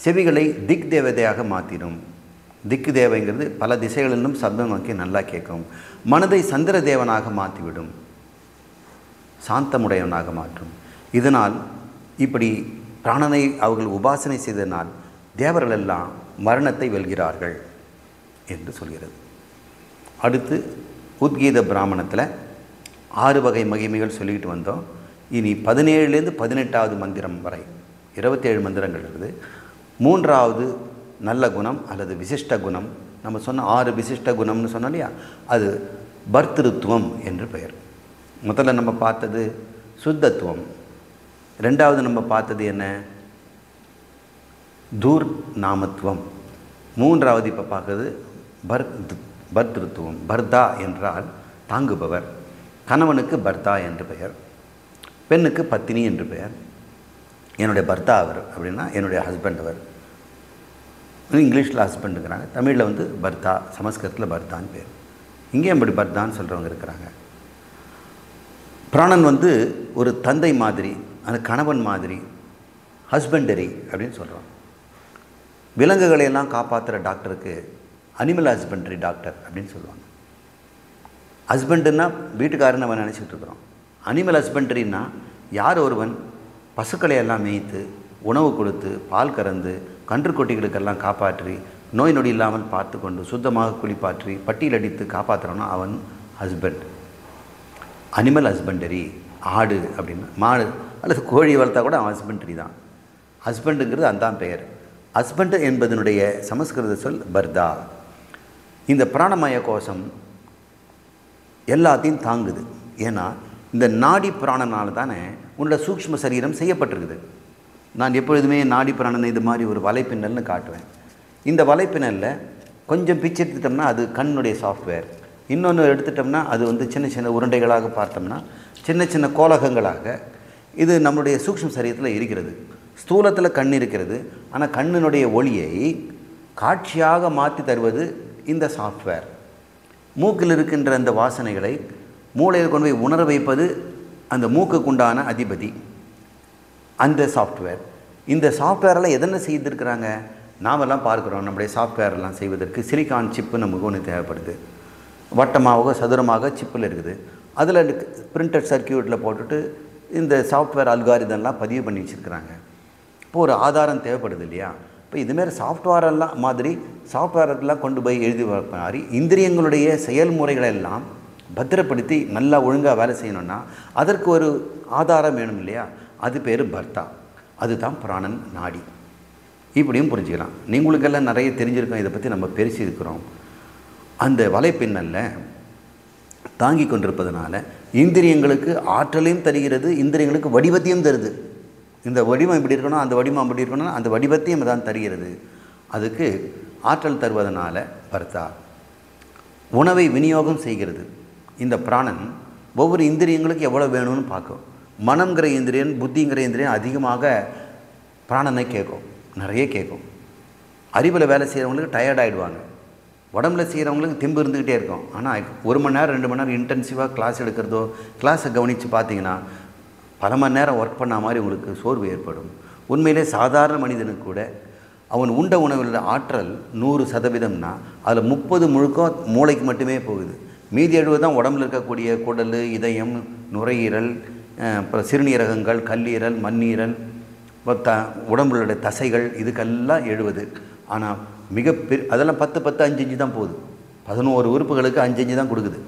Speaker 1: செவிகளை திக் தேவதையாக மாற்றிடும். திக்கு தேவைங்கிறது பல திசைகளிலும் சப்தம் நோக்கி நல்லா கேட்கும். மனதை சந்திர தேவனாக மாற்றிவிடும், சாந்தமுடையவனாக மாற்றும். இதனால் இப்படி பிராணனை அவர்கள் உபாசனை செய்ததனால் தேவர்கள் எல்லாம் மரணத்தை வெல்கிறார்கள் என்று சொல்கிறது. அடுத்து உத்கீத பிராமணத்தில் 6 வகை மகிமைகள் சொல்லிக்கிட்டு வந்தோம். இனி 17லேருந்து 18வது மந்திரம் வரை 27 மந்திரங்கள் இருக்குது. 3வது நல்ல குணம் அல்லது விசிஷ்ட குணம். நம்ம சொன்ன 6 விசிஷ்ட குணம்னு சொன்னோம் இல்லையா, அது பர்திருத்துவம் என்று பெயர். முதல்ல நம்ம பார்த்தது சுத்தத்துவம். 2வது நம்ம பார்த்தது என்ன, தூர் நாமத்துவம். 3வது இப்போ பார்க்குறது பர்திருத்துவம். பர்தா என்றால் தாங்குபவர். கணவனுக்கு பர்தா என்று பெயர், பெண்ணுக்கு பத்தினி என்று பெயர். என்னுடைய பர்தா அவர் அப்படின்னா என்னுடைய ஹஸ்பண்ட் அவர். இங்கிலீஷில் ஹஸ்பண்டுங்கிறாங்க, தமிழில் வந்து பர்தா, சமஸ்கிருதத்தில் பர்தான்னு பேர். இங்கேயும் அப்படி பர்தான்னு சொல்கிறவங்க இருக்கிறாங்க. பிராணன் வந்து ஒரு தந்தை மாதிரி, அந்த கணவன் மாதிரி, ஹஸ்பண்டரி அப்படின்னு சொல்கிறோம். விலங்குகளையெல்லாம் காப்பாற்றுற டாக்டருக்கு அனிமல் ஹஸ்பண்டரி டாக்டர் அப்படின்னு சொல்லுவாங்க. ஹஸ்பண்டுன்னா வீட்டுக்காரன்னு நம்ம நினச்சிக்கிட்டு இருக்கிறோம். அனிமல் ஹஸ்பண்டரின்னா யார் ஒருவன் பசுக்களை எல்லாம் மேய்த்து உணவு கொடுத்து பால் கறந்து கன்றுக்குட்டிகளுக்கெல்லாம் காப்பாற்றி நோய் நொடி இல்லாமல் பார்த்து கொண்டு சுத்தமாக குளிப்பாற்றி பட்டியல் அடித்து காப்பாற்றுறோன்னா அவன் ஹஸ்பண்ட். Animal husbandry. ஆடு அப்படின்னா மாடு அல்லது கோழி வளர்த்தா கூட அவன் ஹஸ்பண்டரி தான். ஹஸ்பண்டுங்கிறது அந்த பெயர். ஹஸ்பண்ட் என்பதனுடைய சமஸ்கிருத சொல் பர்தா. இந்த பிராணமய கோஷம் எல்லாத்தையும் தாங்குது. ஏன்னா இந்த நாடி பிராணனால் தானே உன்னோட சூக்ஷ்ம சரீரம் செய்யப்பட்டிருக்குது. நான் எப்பொழுதுமே நாடி பிராணனை இது மாதிரி ஒரு வலைப்பின்னல்னு காட்டுவேன். இந்த வலைப்பின்னலில் கொஞ்சம் பிச்சு எடுத்துட்டோம்னா அது கண்ணுடைய சாஃப்ட்வேர். இன்னொன்று எடுத்துட்டோம்னா அது வந்து சின்ன சின்ன உருண்டைகளாக பார்த்தோம்னா சின்ன சின்ன கோலகங்களாக இது நம்முடைய சூக்ஷ்ம சரீரத்தில் இருக்கிறது. ஸ்தூலத்தில் கண் இருக்கிறது. ஆனால் கண்ணினுடைய ஒளியை காட்சியாக மாற்றி தருவது இந்த சாஃப்ட்வேர். மூக்கில் இருக்கின்ற அந்த வாசனைகளை மூளையில் கொண்டு போய் உணர வைப்பது அந்த மூக்குக்குண்டான அதிபதி, அந்த சாஃப்ட்வேர். இந்த சாஃப்ட்வேரெல்லாம் எதென்ன செய்திருக்கிறாங்க நாமெல்லாம் பார்க்குறோம். நம்முடைய சாஃப்ட்வேரெல்லாம் செய்வதற்கு சிலிக்கான் சிப்பு நமக்கு ஒன்று தேவைப்படுது. வட்டமாக சதுரமாக சிப்பில் இருக்குது. அதில் பிரிண்டட் சர்க்கியூட்டில் போட்டுட்டு இந்த சாஃப்ட்வேர் அல்காரிதம்லாம் பதிவு பண்ணி வச்சுருக்கிறாங்க. இப்போ ஒரு ஆதாரம் தேவைப்படுது இல்லையா. இப்போ இதுமாரி சாஃப்ட்வேரெல்லாம் மாதிரி சாஃப்ட்வேரெல்லாம் கொண்டு போய் எழுதி மாதிரி இந்திரியங்களுடைய செயல்முறைகளெல்லாம் பத்திரப்படுத்தி நல்லா ஒழுங்காக வேலை செய்யணும்னா அதற்கு ஒரு ஆதாரம் வேணும் இல்லையா. அது பேர் பர்தா. அதுதான் பிராணன் நாடி. இப்படியும் புரிஞ்சுக்கலாம். நீங்களுக்கெல்லாம் நிறைய தெரிஞ்சிருக்கோம். இதை பற்றி நம்ம பேசியிருக்கிறோம். அந்த வலைப்பின்னலில் தாங்கி கொண்டிருப்பதனால இந்திரியங்களுக்கு ஆற்றலையும் தருகிறது, இந்திரியங்களுக்கு வடிவத்தையும் தருது. இந்த வடிவம் இப்படி இருக்கணும், அந்த வடிவம் அப்படி இருக்கணும், அந்த வடிவத்தையும் தான் தருகிறது. அதுக்கு ஆற்றல் தருவதனால பர்தா. உணவை விநியோகம் செய்கிறது. இந்த பிராணன் ஒவ்வொரு இந்திரியங்களுக்கு எவ்வளோ வேணும்னு பார்க்கும். மனம்ங்கிற இந்திரியன் புத்திங்கிற இந்திரியன் அதிகமாக பிராணனை கேட்கும், நிறைய கேட்கும். அறிவில் வேலை செய்கிறவங்களுக்கு டயர்ட் ஆகிடுவாங்க. உடம்புல செய்கிறவங்களுக்கு தெம்பு இருந்துக்கிட்டே இருக்கும். ஆனால் 1 மணி நேரம் 2 மணி நேரம் இன்டென்சிவாக கிளாஸ் எடுக்கிறதோ கிளாஸை கவனித்து பார்த்தீங்கன்னா பல மணி நேரம் ஒர்க் பண்ண மாதிரி உங்களுக்கு சோர்வு ஏற்படும். உண்மையிலே சாதாரண மனிதனுக்கு கூட அவன் உண்ட உணவில் ஆற்றல் 100%னா அதில் 30 முழுக்க மூளைக்கு மட்டுமே போகுது. மீதி 70 தான் உடம்புல இருக்கக்கூடிய குடல், இதயம், நுரையீரல், அப்புறம் சிறுநீரகங்கள், கல்லீரல், மண்ணீரல், உடம்புடைய தசைகள், இதுக்கெல்லாம் 70. ஆனால் அதெல்லாம் 10 10 5 5 தான் போகுது. 11 உறுப்புகளுக்கு 5 5 தான் கொடுக்குது.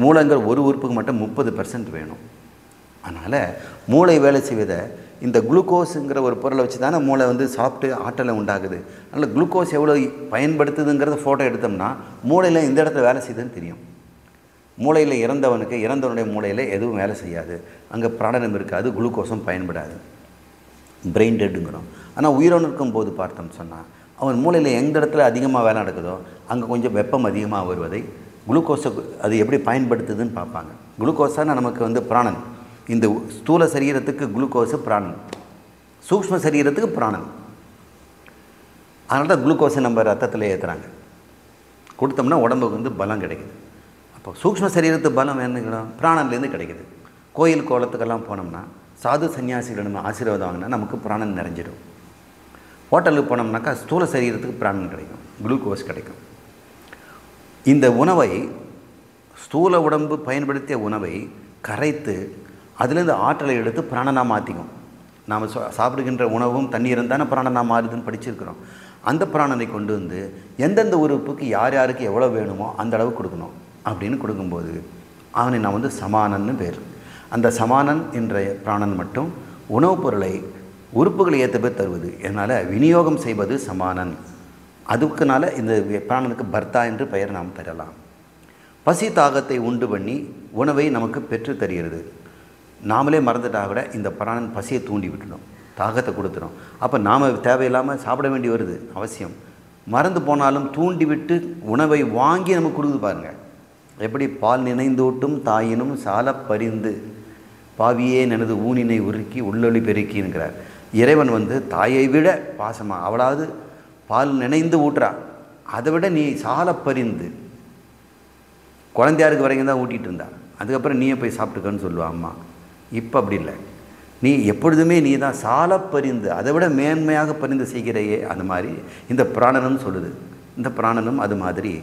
Speaker 1: மூளைங்கிற ஒரு உறுப்புக்கு மட்டும் 30% வேணும். அதனால் மூளை வேலை செய்வதை இந்த குளுக்கோஸுங்கிற ஒரு பொருளை வச்சு தானே மூளை சாப்பிட்டு ஆற்றலை உண்டாகுது. அதனால் குளுக்கோஸ் எவ்வளோ பயன்படுத்துதுங்கிறத ஃபோட்டோ எடுத்தோம்னா மூளையில் எந்த இடத்துல வேலை செய்யுதுன்னு தெரியும். மூளையில் இறந்தவனுடைய மூளையில் எதுவும் வேலை செய்யாது, அங்கே பிராணனம் இருக்காது, குளுக்கோஸும் பயன்படாது, பிரெயின் டெட்டுங்கிறோம். ஆனால் உயிரோடு இருக்கும்போது பார்த்தோம்னு சொன்னால் அவன் மூளையில் எந்த இடத்துல அதிகமாக வேலை நடக்குதோ அங்கே கொஞ்சம் வெப்பம் அதிகமாக வருவதை குளுக்கோஸை அது எப்படி பயன்படுத்துதுன்னு பார்ப்பாங்க. குளுக்கோஸான நமக்கு பிராணன். இந்த ஸ்தூல சரீரத்துக்கு குளுக்கோஸு பிராணன், சூக்ஷ்ம சரீரத்துக்கு பிராணன். அதனால தான் குளுக்கோஸை நம்ம ரத்தத்தில் ஏற்றுறாங்க. கொடுத்தோம்னா உடம்புக்கு பலம் கிடைக்குது. அப்போ சூக்ஷ்ம சரீரத்துக்கு பலம் என்னங்கணும்? பிராணன்லேருந்து கிடைக்குது. கோயில் கோலத்துக்கெல்லாம் போனோம்னா சாது சன்னியாசிகளிடம் ஆசீர்வாதம் வாங்கினா நமக்கு பிராணன் நிறைஞ்சிடும். ஹோட்டலுக்கு போனோம்னாக்கா ஸ்தூல சரீரத்துக்கு பிராணன் கிடைக்கும், குளுக்கோஸ் கிடைக்கும். இந்த உணவை, ஸ்தூல உடம்பு பயன்படுத்திய உணவை கரைத்து அதுலேருந்து ஆற்றலை எடுத்து பிராணனாக மாற்றிக்கும். நாம் சாப்பிடுகின்ற உணவும் தண்ணீரும் தானே பிராணனாக மாறுதுன்னு படிச்சிருக்கிறோம். அந்த பிராணனை கொண்டு எந்தெந்த உறுப்புக்கு யார் யாருக்கு எவ்வளோ வேணுமோ அந்த அளவு கொடுக்கணும். அப்படின்னு கொடுக்கும்போது அவனை நான் சமானன்னு பேர். அந்த சமானன் என்ற பிராணன் மட்டும் உணவுப் பொருளை உறுப்புகளை ஏற்ற பேர் தருவது. இதனால் விநியோகம் செய்வது சமானன். அதுக்குனால இந்த பிராணனுக்கு பர்த்தா என்று பெயர் நாம் தரலாம். பசி தாகத்தை உண்டு பண்ணி உணவை நமக்கு பெற்று தருகிறது. நாமளே மறந்துட்டால் விட இந்த பிராணன் பசியை தூண்டி விட்டுடும், தாகத்தை கொடுத்துடும். அப்போ நாம் தேவையில்லாமல் சாப்பிட வேண்டி வருது, அவசியம். மறந்து போனாலும் தூண்டி விட்டு உணவை வாங்கி நமக்கு கொடுக்குது. பாருங்கள் எப்படி பால் நினைந்தூட்டும் தாயினும் சால பரிந்து பாவியே எனது ஊனினை உருக்கி உள்ளொளி பெருக்கின்கிறார். இறைவன் தாயை விட பாசமாக, அவளாவது பால் நினைந்து ஊட்டுறா, அதை விட நீ சால பரிந்து, குழந்தையாருக்கு வரைக்கும் தான் ஊட்டிகிட்டு இருந்தா, அதுக்கப்புறம் நீயே போய் சாப்பிட்டுக்கன்னு சொல்லுவா அம்மா. இப்போ அப்படி இல்லை, நீ எப்பொழுதுமே நீ தான் சால பரிந்து, அதை விட மேன்மையாக பரிந்து செய்கிறையே. அந்த மாதிரி இந்த பிராணனும் சொல்லுது. இந்த பிராணனும் அது மாதிரி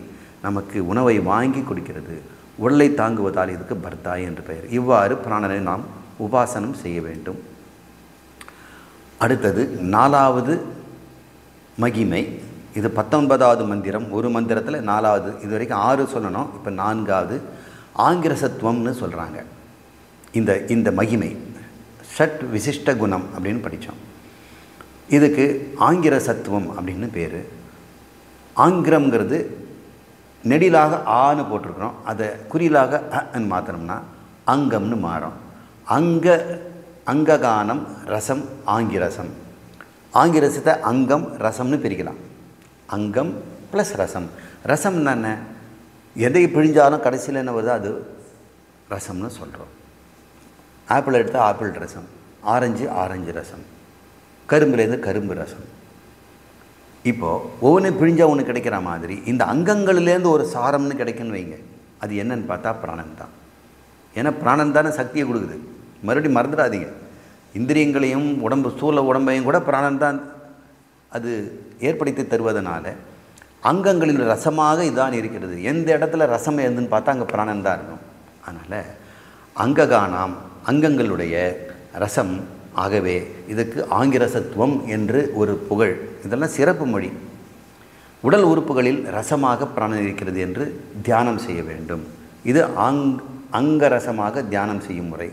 Speaker 1: நமக்கு உணவை வாங்கி கொடுக்கிறது. உடலை தாங்குவதால் இதுக்கு பர்த்தாய் என்று பெயர். இவ்வாறு பிராணனை நாம் உபாசனம் செய்ய வேண்டும். அடுத்தது 4வது மகிமை. இது 19வது மந்திரம். ஒரு மந்திரத்தில் 4வது. இது வரைக்கும் 6 சொல்லணும், இப்போ 4வது ஆங்கிரசத்துவம்னு சொல்கிறாங்க. இந்த மகிமை ஷட் விசிஷ்ட குணம் அப்படின்னு படித்தோம். இதுக்கு ஆங்கிரசத்துவம் அப்படின்னு பேர். ஆங்கிரம்ங்கிறது நெடிலாக ஆன்னு போட்டிருக்கிறோம், அதை குறியிலாக அன்னு மாத்திரம்னா அங்கம்னு மாறும். அங்ககானம் ரசம் ஆங்கிரசம். ஆங்கிரசத்தை அங்கம் ரசம்னு பிரிக்கலாம். அங்கம் ப்ளஸ் ரசம். ரசம்னா என்ன? எதை பிழிஞ்சாலும் கடைசியில் என்ன வருதோ அது ரசம்னு சொல்கிறோம். ஆப்பிள் எடுத்தால் ஆப்பிள் ரசம், ஆரஞ்சு ரசம், கரும்புலேருந்து கரும்பு ரசம். இப்போது ஒவ்வொன்று பிழிஞ்சால் ஒன்று கிடைக்கிற மாதிரி இந்த அங்கங்களிலேருந்து ஒரு சாரம்னு கிடைக்குன்னு வைங்க. அது என்னன்னு பார்த்தா பிராணன் தான். ஏன்னா பிராணன் தானே சக்தியை கொடுக்குது. மறுபடியும் மறந்துடாதீங்க, இந்திரியங்களையும் ஸ்தூல உடம்பையும் கூட பிராணன் தான் அது ஏற்படுத்தி தருவதனால அங்கங்களில் ரசமாக இதுதான் இருக்கிறது. எந்த இடத்துல ரசம் இருந்துன்னு பார்த்தா அங்கே பிராணன் தான் இருக்கும். அதனால் அங்ககானாம் அங்கங்களுடைய ரசம். ஆகவே இதுக்கு ஆங்கிரசத்துவம் என்று ஒரு புகழ். இதெல்லாம் சிறப்பு மொழி. உடல் உறுப்புகளில் ரசமாக பிராணன் இருக்கிறது என்று தியானம் செய்ய வேண்டும். இது அங்கரசமாக தியானம் செய்யும் முறை.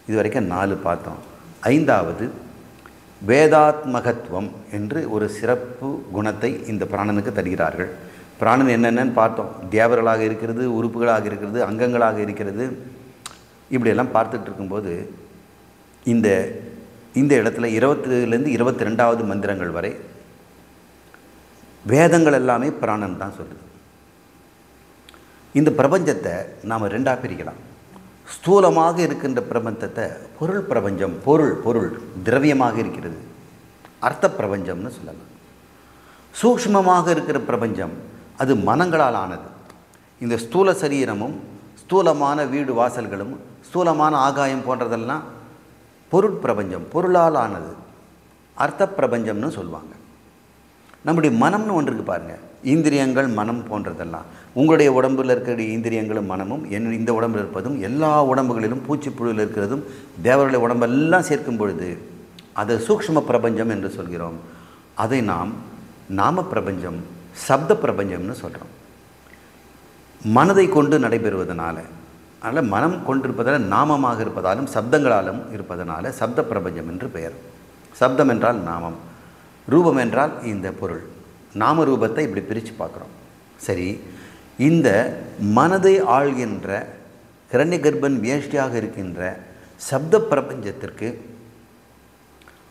Speaker 1: இதுவரைக்கும் 4 பார்த்தோம். 5வது வேதாத்மகத்துவம் என்று ஒரு சிறப்பு குணத்தை இந்த பிராணனுக்கு தருகிறார்கள். பிராணன் என்னென்னு பார்த்தோம். தேவர்களாக இருக்கிறது, உறுப்புகளாக இருக்கிறது, அங்கங்களாக இருக்கிறது. இப்படியெல்லாம் பார்த்துட்டு இருக்கும்போது இந்த இடத்துல 20லேருந்து 22வது மந்திரங்கள் வரை வேதங்கள் எல்லாமே பிராணன் தான் சொல்லுது. இந்த பிரபஞ்சத்தை நாம் 2ஆக பிரிக்கலாம். ஸ்தூலமாக இருக்கின்ற பிரபஞ்சத்தை பொருள் பிரபஞ்சம், பொருள் திரவியமாக இருக்கிறது, அர்த்த பிரபஞ்சம்னு சொல்லலாம். சூக்ஷ்மமாக இருக்கிற பிரபஞ்சம் அது மனங்களால் ஆனது. இந்த ஸ்தூல சரீரமும் ஸ்தூலமான வீடு வாசல்களும் ஸ்தூலமான ஆகாயம் போன்றதெல்லாம் பொருட்பிரபஞ்சம், பொருளால் ஆனது, அர்த்த பிரபஞ்சம்னு சொல்லுவாங்க. நம்முடைய மனம்னு ஒன்று இருக்குது பாருங்கள், இந்திரியங்கள் மனம் போன்றதெல்லாம். உங்களுடைய உடம்பில் இருக்கிற இந்திரியங்களும் மனமும் இந்த உடம்பில் இருப்பதும் எல்லா உடம்புகளிலும் பூச்சிப்புழுவில் இருக்கிறதும் தேவர்களுடைய உடம்பெல்லாம் சேர்க்கும் பொழுது அதை சூக்ஷ்ம பிரபஞ்சம் என்று சொல்கிறோம். அதை நாம் நாம பிரபஞ்சம், சப்த பிரபஞ்சம்னு சொல்கிறோம். மனதை கொண்டு நடைபெறுவதனால, அதனால் மனம் கொண்டிருப்பதால் நாமமாக இருப்பதாலும் சப்தங்களாலும் இருப்பதனால சப்த பிரபஞ்சம் என்று பெயர். சப்தம் என்றால் நாமம், ரூபம் என்றால் இந்த பொருள். நாம ரூபத்தை இப்படி பிரித்து பார்க்குறோம். சரி, இந்த மனதை ஆள்கின்ற ஹிரண்ய கர்ப்பன் வேஷ்டியாக இருக்கின்ற சப்த பிரபஞ்சத்திற்கு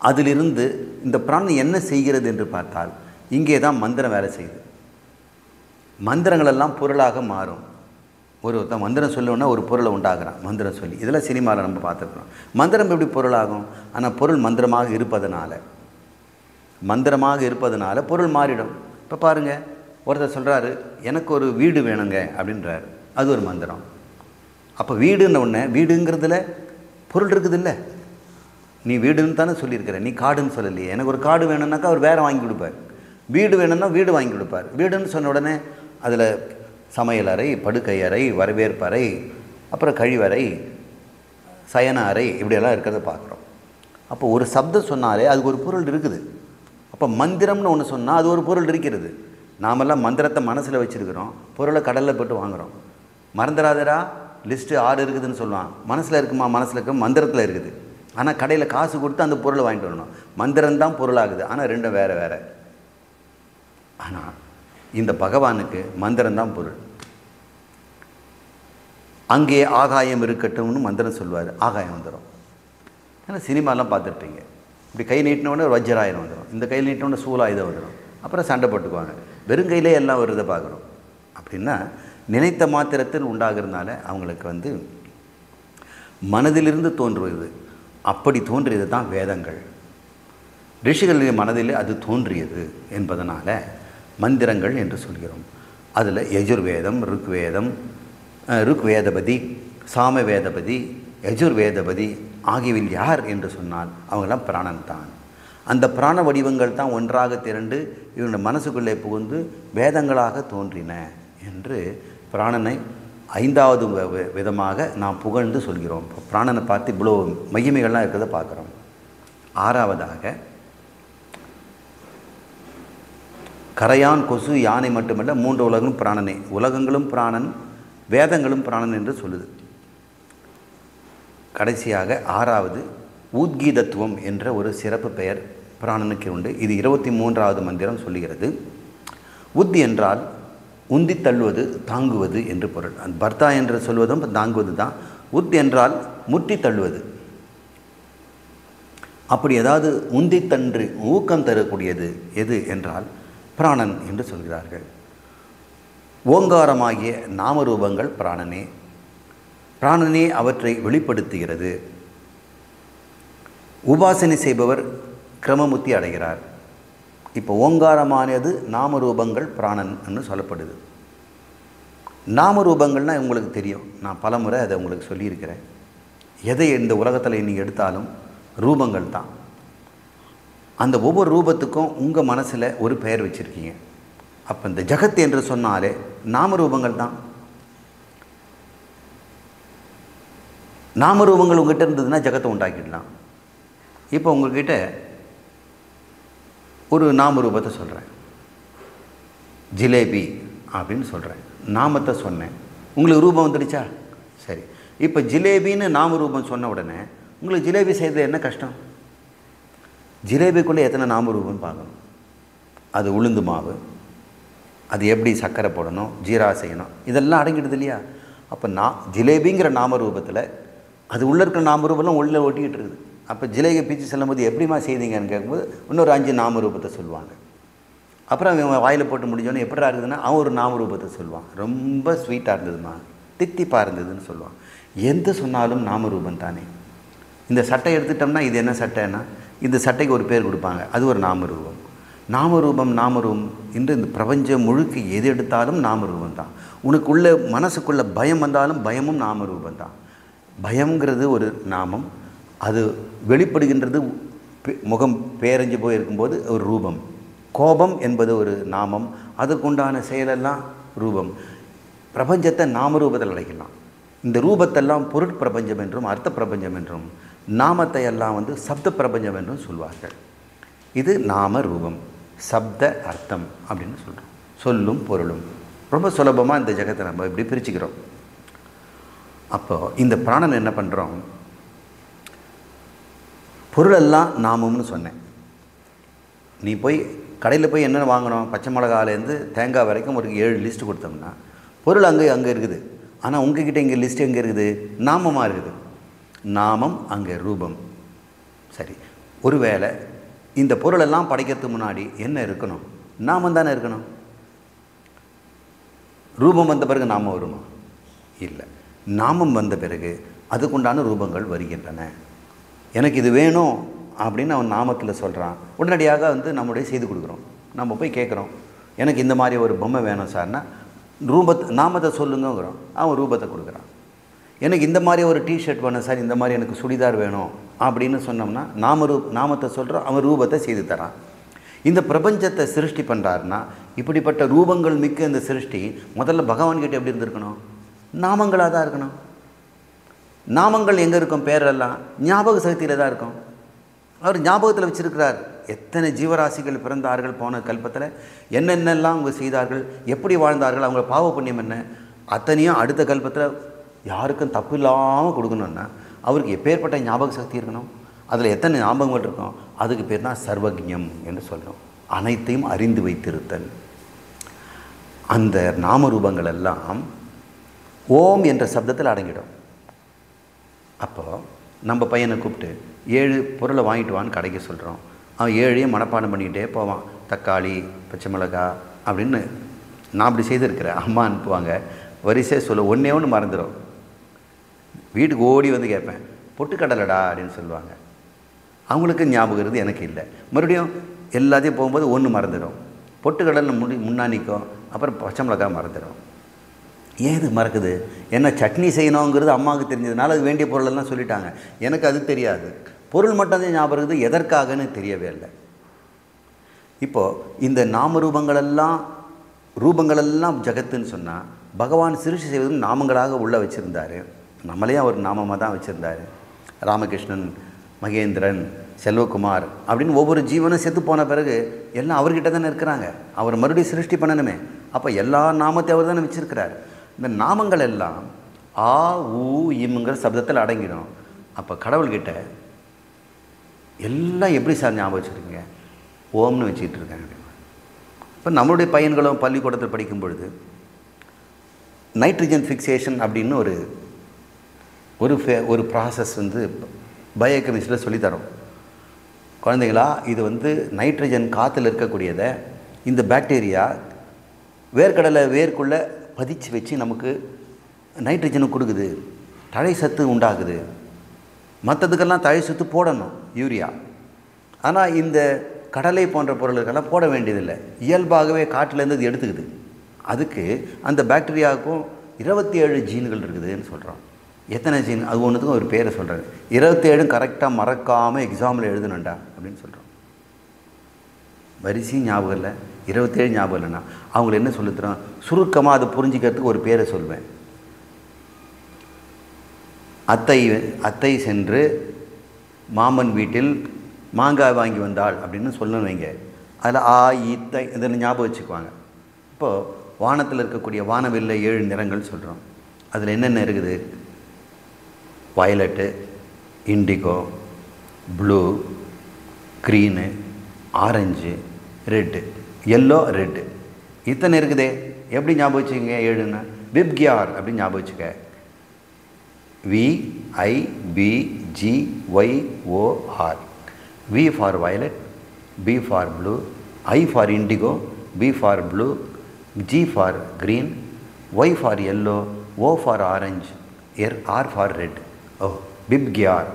Speaker 1: அதிலிருந்து இந்த பிராணம் என்ன செய்கிறது என்று பார்த்தால், இங்கே தான் மந்திரம் வேலை செய்யுது. மந்திரங்களெல்லாம் பொருளாக மாறும். ஒருத்தன் மந்திரம் சொல்லணுன்னா ஒரு பொருளை உண்டாகிறான் மந்திரம் சொல்லி. இதெல்லாம் சினிமாவில் நம்ம பார்த்துருக்குறோம். மந்திரம் எப்படி பொருளாகும்? ஆனால் பொருள் மந்திரமாக இருப்பதனால பொருள் மாறிடும். இப்போ பாருங்கள், ஒருத்தர் சொல்கிறாரு எனக்கு ஒரு வீடு வேணுங்க அப்படின்றாரு, அது ஒரு மந்திரம். அப்போ வீடுன்ன உடனே வீடுங்கிறதுல பொருள் இருக்குது இல்லை, நீ வீடுன்னு தானே சொல்லியிருக்கிற, நீ காடுன்னு சொல்லலையே. எனக்கு ஒரு காடு வேணும்னாக்கா அவர் வேறு வாங்கி கொடுப்பார். வீடு வேணும்னா வீடு வாங்கி கொடுப்பார். வீடுன்னு சொன்ன உடனே அதில் சமையல் அறை, படுக்கை அறை, வரவேற்பு அறை, அப்புறம் கழிவறை, சயன அறை, இப்படியெல்லாம் இருக்கிறத பார்க்குறோம். அப்போ ஒரு சப்தம் சொன்னாலே அதுக்கு ஒரு பொருள் இருக்குது. அப்போ மந்திரம்னு ஒன்று சொன்னால் அது ஒரு பொருள் இருக்கிறது. நாமெல்லாம் மந்திரத்தை மனசில் வச்சுருக்கிறோம், பொருளை கடலில் போட்டு வாங்குகிறோம். மறந்துடாதரா லிஸ்ட்டு 6 இருக்குதுன்னு சொல்லுவான். மனசில் இருக்குமா? மனசில் இருக்க மந்திரத்தில் இருக்குது. ஆனால் கடையில் காசு கொடுத்து அந்த பொருளை வாங்கிட்டு வரணும். மந்திரம்தான் பொருளாகுது, ஆனால் ரெண்டும் வேறு வேறு. ஆனால் இந்த பகவானுக்கு மந்திரம்தான் பொருள். அங்கே ஆகாயம் இருக்கட்டும்னு மந்திரம் சொல்லுவார், ஆகாயம் வந்துடும். ஏன்னா சினிமாலாம் பார்த்துருப்பீங்க, இப்படி கை நீட்டினோடனே ஒரு வஜ்ராயுதம் வந்துடும், இந்த கையில் நீட்டினோடனே சூலாயுதம் வந்துடும், அப்புறம் சண்டை போட்டுக்குவாங்க. வெறுங்கையிலே எல்லாம் வருதை பார்க்குறோம். அப்படின்னா நினைத்த மாத்திரத்தில் உண்டாகிறதுனால அவங்களுக்கு மனதிலிருந்து தோன்றுவது. அப்படி தோன்றியது தான் வேதங்கள். ரிஷிகளுடைய மனதிலே அது தோன்றியது என்பதனால மந்திரங்கள் என்று சொல்கிறோம். அதில் யஜுர்வேதம், ருக்வேதபதி, சாமவேதபதி, யஜுர்வேதபதி ஆகியவில் யார் என்று சொன்னால் அவங்களாம் பிராணன் தான். அந்த பிராண வடிவங்கள் தான் ஒன்றாக திரண்டு இவனுடைய மனசுக்குள்ளே புகுந்து வேதங்களாக தோன்றின என்று பிராணனை 5வது விதமாக நாம் புகழ்ந்து சொல்கிறோம். பிராணனை பார்த்து இவ்வளோ மகிமைகள்லாம் இருக்கிறத பார்க்குறோம். 6வதாக கரையான், கொசு, யானை மட்டுமல்ல 3 உலகம் பிராணனே. உலகங்களும் பிராணன், வேதங்களும் பிராணன் என்று சொல்லுது. கடைசியாக 6வது ஊத்கீதத்துவம் என்ற ஒரு சிறப்பு பெயர் பிராணனுக்கு உண்டு. இது 23வது மந்திரம் சொல்லுகிறது. உத் என்றால் உந்தி தள்ளுவது, தாங்குவது என்று பொருள். அந்த பர்த்தா என்று சொல்வதும் தாங்குவது தான். உத் என்றால் முற்றி தள்ளுவது. அப்படி ஏதாவது உந்தி தன்று ஊக்கம் தரக்கூடியது எது என்றால் பிராணன் என்று சொல்கிறார்கள். ஓங்காரமாகிய நாமரூபங்கள் பிராணனே. பிராணனே அவற்றை வெளிப்படுத்துகிறது. உபாசனை செய்பவர் கிரமமுத்தி அடைகிறார். இப்போ ஓங்காரமானது நாமரூபங்கள் பிராணன் என்று சொல்லப்படுது. நாமரூபங்கள்னால் உங்களுக்கு தெரியும், நான் பல முறை அதை உங்களுக்கு சொல்லியிருக்கிறேன். எதை இந்த உலகத்தில் நீங்கள் எடுத்தாலும் ரூபங்கள் தான். அந்த ஒவ்வொரு ரூபத்துக்கும் உங்கள் மனசில் ஒரு பெயர் வச்சுருக்கீங்க. அப்போ இந்த ஜகத் என்று சொன்னாலே நாமரூபங்கள் தான். நாமரூபங்கள் உங்கள்கிட்ட இருந்ததுன்னா ஜகத்தை உண்டாக்கிடலாம். இப்போ உங்கள்கிட்ட ஒரு நாமரூபத்தை சொல்கிறேன், ஜிலேபி அப்படின்னு சொல்கிறேன், நாமத்தை சொன்னேன், உங்களுக்கு ரூபம் வந்துடுச்சா? சரி, இப்போ ஜிலேபின்னு நாமரூபம் சொன்ன உடனே உங்களுக்கு ஜிலேபி செய்கிறது என்ன கஷ்டம்? ஜிலேபிக்குள்ளே எத்தனை நாமரூபம்னு பார்க்கணும். அது உளுந்து மாவு, அது எப்படி சர்க்கரை போடணும், ஜீரா செய்யணும், இதெல்லாம் அடங்கிடுது இல்லையா? அப்போ ஜிலேபிங்கிற நாமரூபத்தில் அது உள்ளே இருக்கிற நாமரூபம்லாம் உள்ளே ஒட்டிக்கிட்டு இருக்குது. அப்போ ஜிலேபி பிச்சு செல்லும்போது எப்படிமா செய்தீங்கன்னு கேட்கும்போது இன்னொரு 5 நாமரூபத்தை சொல்லுவாங்க. அப்புறம் அவன் வாயில் போட்டு முடிஞ்சோன்னே எப்படா இருக்குதுன்னா அவன் ஒரு நாமரூபத்தை சொல்லுவான். ரொம்ப ஸ்வீட்டாக இருந்ததுமா, தித்திப்பாக இருந்ததுன்னு சொல்லுவான். எந்த சொன்னாலும் நாமரூபம் தானே. இந்த சட்டை எடுத்துட்டோம்னா இது என்ன சட்டைன்னா இந்த சட்டைக்கு ஒரு பேர் கொடுப்பாங்க, அது ஒரு நாமரூபம். நாமரூபம் என்று இந்த பிரபஞ்சம் முழுக்க எது எடுத்தாலும் நாமரூபம் தான். உனக்குள்ள மனசுக்குள்ளே பயம் வந்தாலும் பயமும் நாமரூபம் தான். பயம்ங்கிறது ஒரு நாமம், அது வெளிப்படுகின்றது முகம் பேரஞ்சு போயிருக்கும்போது ஒரு ரூபம். கோபம் என்பது ஒரு நாமம், அதுக்குண்டான செயலெல்லாம் ரூபம். பிரபஞ்சத்தை நாம ரூபத்தில் அழைக்கலாம். இந்த ரூபத்தெல்லாம் பொருட்பிரபஞ்சம் என்றும் அர்த்த பிரபஞ்சம் என்றும், நாமத்தை எல்லாம் சப்த பிரபஞ்சம் என்றும் சொல்வார்கள். இது நாம ரூபம், சப்த அர்த்தம் அப்படின்னு சொல்கிறோம். சொல்லும் பொருளும் ரொம்ப சுலபமாக இந்த ஜெகத்தை நம்ம இப்படி பிரிச்சுக்கிறோம். அப்போது இந்த பிராணன் என்ன பண்ணுறோம், பொருளெல்லாம் நாமம்னு சொன்னேன். நீ போய் கடையில் போய் என்னென்ன வாங்கணும், பச்சை மிளகாலேருந்து தேங்காய் வரைக்கும் ஒரு 7 லிஸ்ட்டு கொடுத்தோம்னா பொருள் அங்கே இருக்குது. ஆனால் உங்ககிட்ட இங்கே லிஸ்ட்டு எங்கே இருக்குது, நாமமாக இருக்குது. நாமம் அங்கே ரூபம். சரி, ஒருவேளை இந்த பொருளெல்லாம் படைக்கிறதுக்கு முன்னாடி என்ன இருக்கணும், நாமம் தானே இருக்கணும். ரூபம் வந்த பிறகு நாமம் வருமா? இல்லை. நாமம் வந்த பிறகு அதுக்குண்டான ரூபங்கள் வருகின்றன. எனக்கு இது வேணும் அப்படின்னு அவன் நாமத்தில் சொல்கிறான். உடனடியாக நம்முடைய செய்து கொடுக்குறோம். நம்ம போய் கேட்குறோம், எனக்கு இந்த மாதிரி ஒரு பொம்மை வேணும் சார்னா நாமத்தை சொல்லுங்கிறோம், அவன் ரூபத்தை கொடுக்குறான். எனக்கு இந்த மாதிரி ஒரு டிஷர்ட் வேணும் சார், இந்த மாதிரி எனக்கு சுடிதார் வேணும் அப்படின்னு சொன்னோம்னா நாமத்தை சொல்கிறோம், அவன் ரூபத்தை செய்து தரான். இந்த பிரபஞ்சத்தை சிருஷ்டி பண்ணுறாருன்னா இப்படிப்பட்ட ரூபங்கள் மிக்க இந்த சிருஷ்டி முதல்ல பகவான்கிட்ட எப்படி இருந்திருக்கணும், நாமங்களாக தான் இருக்கணும். நாமங்கள் எங்கே இருக்கும், பேரெல்லாம் ஞாபக சக்தியில் தான் இருக்கும். அவர் ஞாபகத்தில் வச்சிருக்கிறார். எத்தனை ஜீவராசிகள் பிறந்தார்கள், போன கல்பத்தில் என்னென்னலாம் அவங்க செய்தார்கள், எப்படி வாழ்ந்தார்கள், அவங்க பாவ புண்ணியம் என்ன, அத்தனையும் அடுத்த கல்பத்தில் யாருக்கும் தப்பு இல்லாமல் கொடுக்கணுன்னா அவருக்கு எப்பேற்பட்ட ஞாபக சக்தி இருக்கணும், அதில் எத்தனை ஞாபகங்கள் இருக்கும். அதுக்கு பேர் தான் சர்வஜ்ஞம் என்று சொல்கிறோம். அனைத்தையும் அறிந்து வைத்திருத்தல். அந்த நாமரூபங்கள் எல்லாம் ஓம் என்ற சப்தத்தில் அடங்கிடும். அப்போது நம்ம பையனை கூப்பிட்டு 7 பொருளை வாங்கிட்டு வான்னு கடைக்கு சொல்கிறோம். அவன் 7ஐயும் மனப்பாடம் பண்ணிக்கிட்டே போவான். தக்காளி, பச்சை மிளகா அப்படின்னு நான் அப்படி செய்திருக்கிறேன். அம்மா அனுப்புவாங்க, வரிசை சொல்ல ஒன்றே ஒன்று மறந்துடும். வீட்டுக்கு ஓடி வந்து கேட்பேன், பொட்டுக்கடலைடா அப்படின்னு சொல்லுவாங்க. அவங்களுக்கு ஞாபகம் இருக்குது, எனக்கு இல்லை. மறுபடியும் எல்லாத்தையும் போகும்போது ஒன்று மறந்துடும். பொட்டுக்கடலை முன்னாடிக்கும், அப்புறம் பச்சை மிளகா மறந்துடும். ஏது மறக்குது, என்ன சட்னி செய்யணுங்கிறது அம்மாவுக்கு தெரிஞ்சதுனால அது வேண்டிய பொருளெல்லாம் சொல்லிட்டாங்க. எனக்கு அது தெரியாது. பொருள் மட்டும்தான் ஞாபகம் இருக்குது, எதற்காகன்னு தெரியவே இல்லை. இப்போது இந்த நாம ரூபங்களெல்லாம் ஜகத்துன்னு சொன்னால் பகவான் சிருஷ்டி செய்வதும் நாமங்களாக உள்ளே வச்சுருந்தார். நம்மளையும் அவர் நாமமாக தான் வச்சுருந்தார். ராமகிருஷ்ணன், மகேந்திரன், செல்வகுமார் அப்படின்னு ஒவ்வொரு ஜீவனும் செத்து போன பிறகு எல்லாம் அவர்கிட்ட தானே இருக்கிறாங்க. அவர் மறுபடியும் சிருஷ்டி பண்ணணுமே. அப்போ எல்லா நாமத்தையும் அவர் தானே வச்சுருக்கிறார். இந்த நாமங்கள் எல்லாம் ஆ ஊ இம்ங்கிற சப்தத்தில் அடங்கிடும். அப்போ கடவுள்கிட்ட எல்லாம் எப்படி சார் ஞாபகம் வச்சுருக்கீங்க, ஓம்னு வச்சுக்கிட்டு இருக்காங்க. இப்போ நம்மளுடைய பையன்களும் பள்ளிக்கூடத்தில் படிக்கும் பொழுது நைட்ரஜன் ஃபிக்சேஷன் அப்படின்னு ஒரு ப்ராசஸ் பயோகெமிஸ்ட்ரியில் சொல்லித்தரோம். குழந்தைங்களா, இது நைட்ரஜன் காற்றுல இருக்கக்கூடியதை இந்த பாக்டீரியா வேர்க்கடலை வேர்க்குள்ளே பதிச்சு வச்சு நமக்கு நைட்ரஜனை கொடுக்குது, தழை சத்து உண்டாகுது. மற்றதுக்கெல்லாம் தழை சத்து போடணும், யூரியா. ஆனால் இந்த கடலை போன்ற பொருளுக்கெல்லாம் போட வேண்டியதில்லை, இயல்பாகவே காட்டிலேருந்து இது எடுத்துக்குது. அதுக்கு அந்த பாக்டீரியாவுக்கும் 27 ஜீன்கள் இருக்குதுன்னு சொல்கிறோம். எத்தனை ஜீன், அது ஒன்றுத்துக்கும் ஒரு பேரை சொல்கிறாரு. 27 கரெக்டாக மறக்காமல் எக்ஸாமில் எழுதணுண்டா அப்படின்னு சொல்கிறோம். வரிசையும் ஞாபகம் இல்லை, 27 ஞாபகம் இல்லைன்னா அவங்கள என்ன சொல்லித்தரோம், சுருக்கமாக அதை புரிஞ்சிக்கிறதுக்கு ஒரு பேரை சொல்வேன். அத்தை சென்று மாமன் வீட்டில் மாங்காய் வாங்கி வந்தாள் அப்படின்னு சொல்லணும் வைங்க. அதில் ஆ இத்தை இதில் ஞாபகம் வச்சுக்குவாங்க. இப்போது வானத்தில் இருக்கக்கூடிய வானவில்லை 7 நிறங்கள் சொல்கிறோம். அதில் என்னென்ன இருக்குது, violet, indigo, blue, green, orange, red, yellow, red, இத்தனை இருக்குதே. எப்படி ஞாபகம் வச்சுக்கோங்க 7ன்னா, விப்கியார் அப்படின்னு ஞாபகம் வச்சுக்க. VIBGYOR. V for violet, B for blue, I for indigo, B for blue, G for green, Y for yellow, O for orange, R for red. விப்கியார்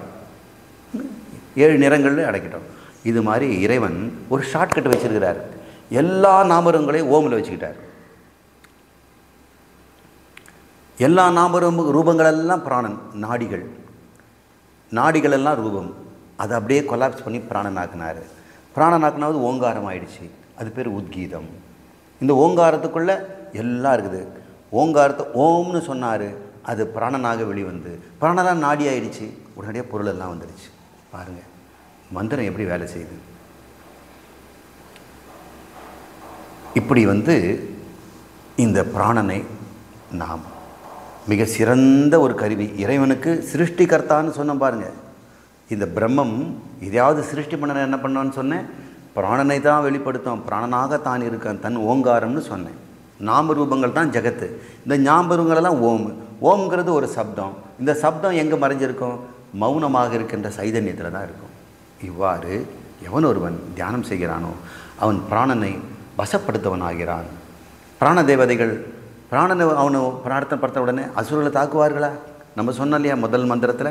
Speaker 1: 7 நிறங்களில் அடைக்கிட்டோம். இது மாதிரி இறைவன் ஒரு ஷார்ட்கட் வச்சிருக்கிறார். எல்லா நாமரங்களையும் ஓமில் வச்சுக்கிட்டார். எல்லா நாம ரூபங்களெல்லாம் பிராணன், நாடிகளெல்லாம் ரூபம். அதை அப்படியே கொலாப்ஸ் பண்ணி பிராணனாக்குனார். பிராணனாக்குனாவது ஓங்காரம் ஆயிடுச்சு. அது பேர் உத்கீதம். இந்த ஓங்காரத்துக்குள்ளே எல்லாம் இருக்குது. ஓங்காரத்தை ஓம்னு சொன்னார், அது பிராணனாக வெளிவந்து பிராணனாக நாடி ஆயிடுச்சு. உடனடியாக பொருள் எல்லாம் வந்துடுச்சு. பாருங்கள் மந்திரம் எப்படி வேலை செய்யுது. இப்படி இந்த பிராணனை நாம் மிக சிறந்த ஒரு கருவி, இறைவனுக்கு சிருஷ்டிகர்த்தான்னு சொன்ன பாருங்கள். இந்த பிரம்மம் இதையாவது சிருஷ்டி பண்ண என்ன பண்ணான்னு சொன்னேன், பிராணனை தான் வெளிப்படுத்தும், பிராணனாக தான் இருக்கான், தன் ஓங்காரம்னு சொன்னேன். நாம ரூபங்கள் தான் ஜெகத்து. இந்த ஞாபகங்களெல்லாம் ஓம். ஓம்ங்கிறது ஒரு சப்தம். இந்த சப்தம் எங்கே மறைஞ்சிருக்கும்? மௌனமாக இருக்கின்ற சைதன்யத்தில் தான் இருக்கும். இவ்வாறு எவன் ஒருவன் தியானம் செய்கிறானோ அவன் பிராணனை வசப்படுத்தவனாகிறான். பிராண தேவதைகள் பிராணனை அவனை பிரார்த்தனை படுத்த உடனே அசுரர்களை தாக்குவார்களா? நம்ம சொன்னோம் இல்லையா முதல் மந்திரத்தில்,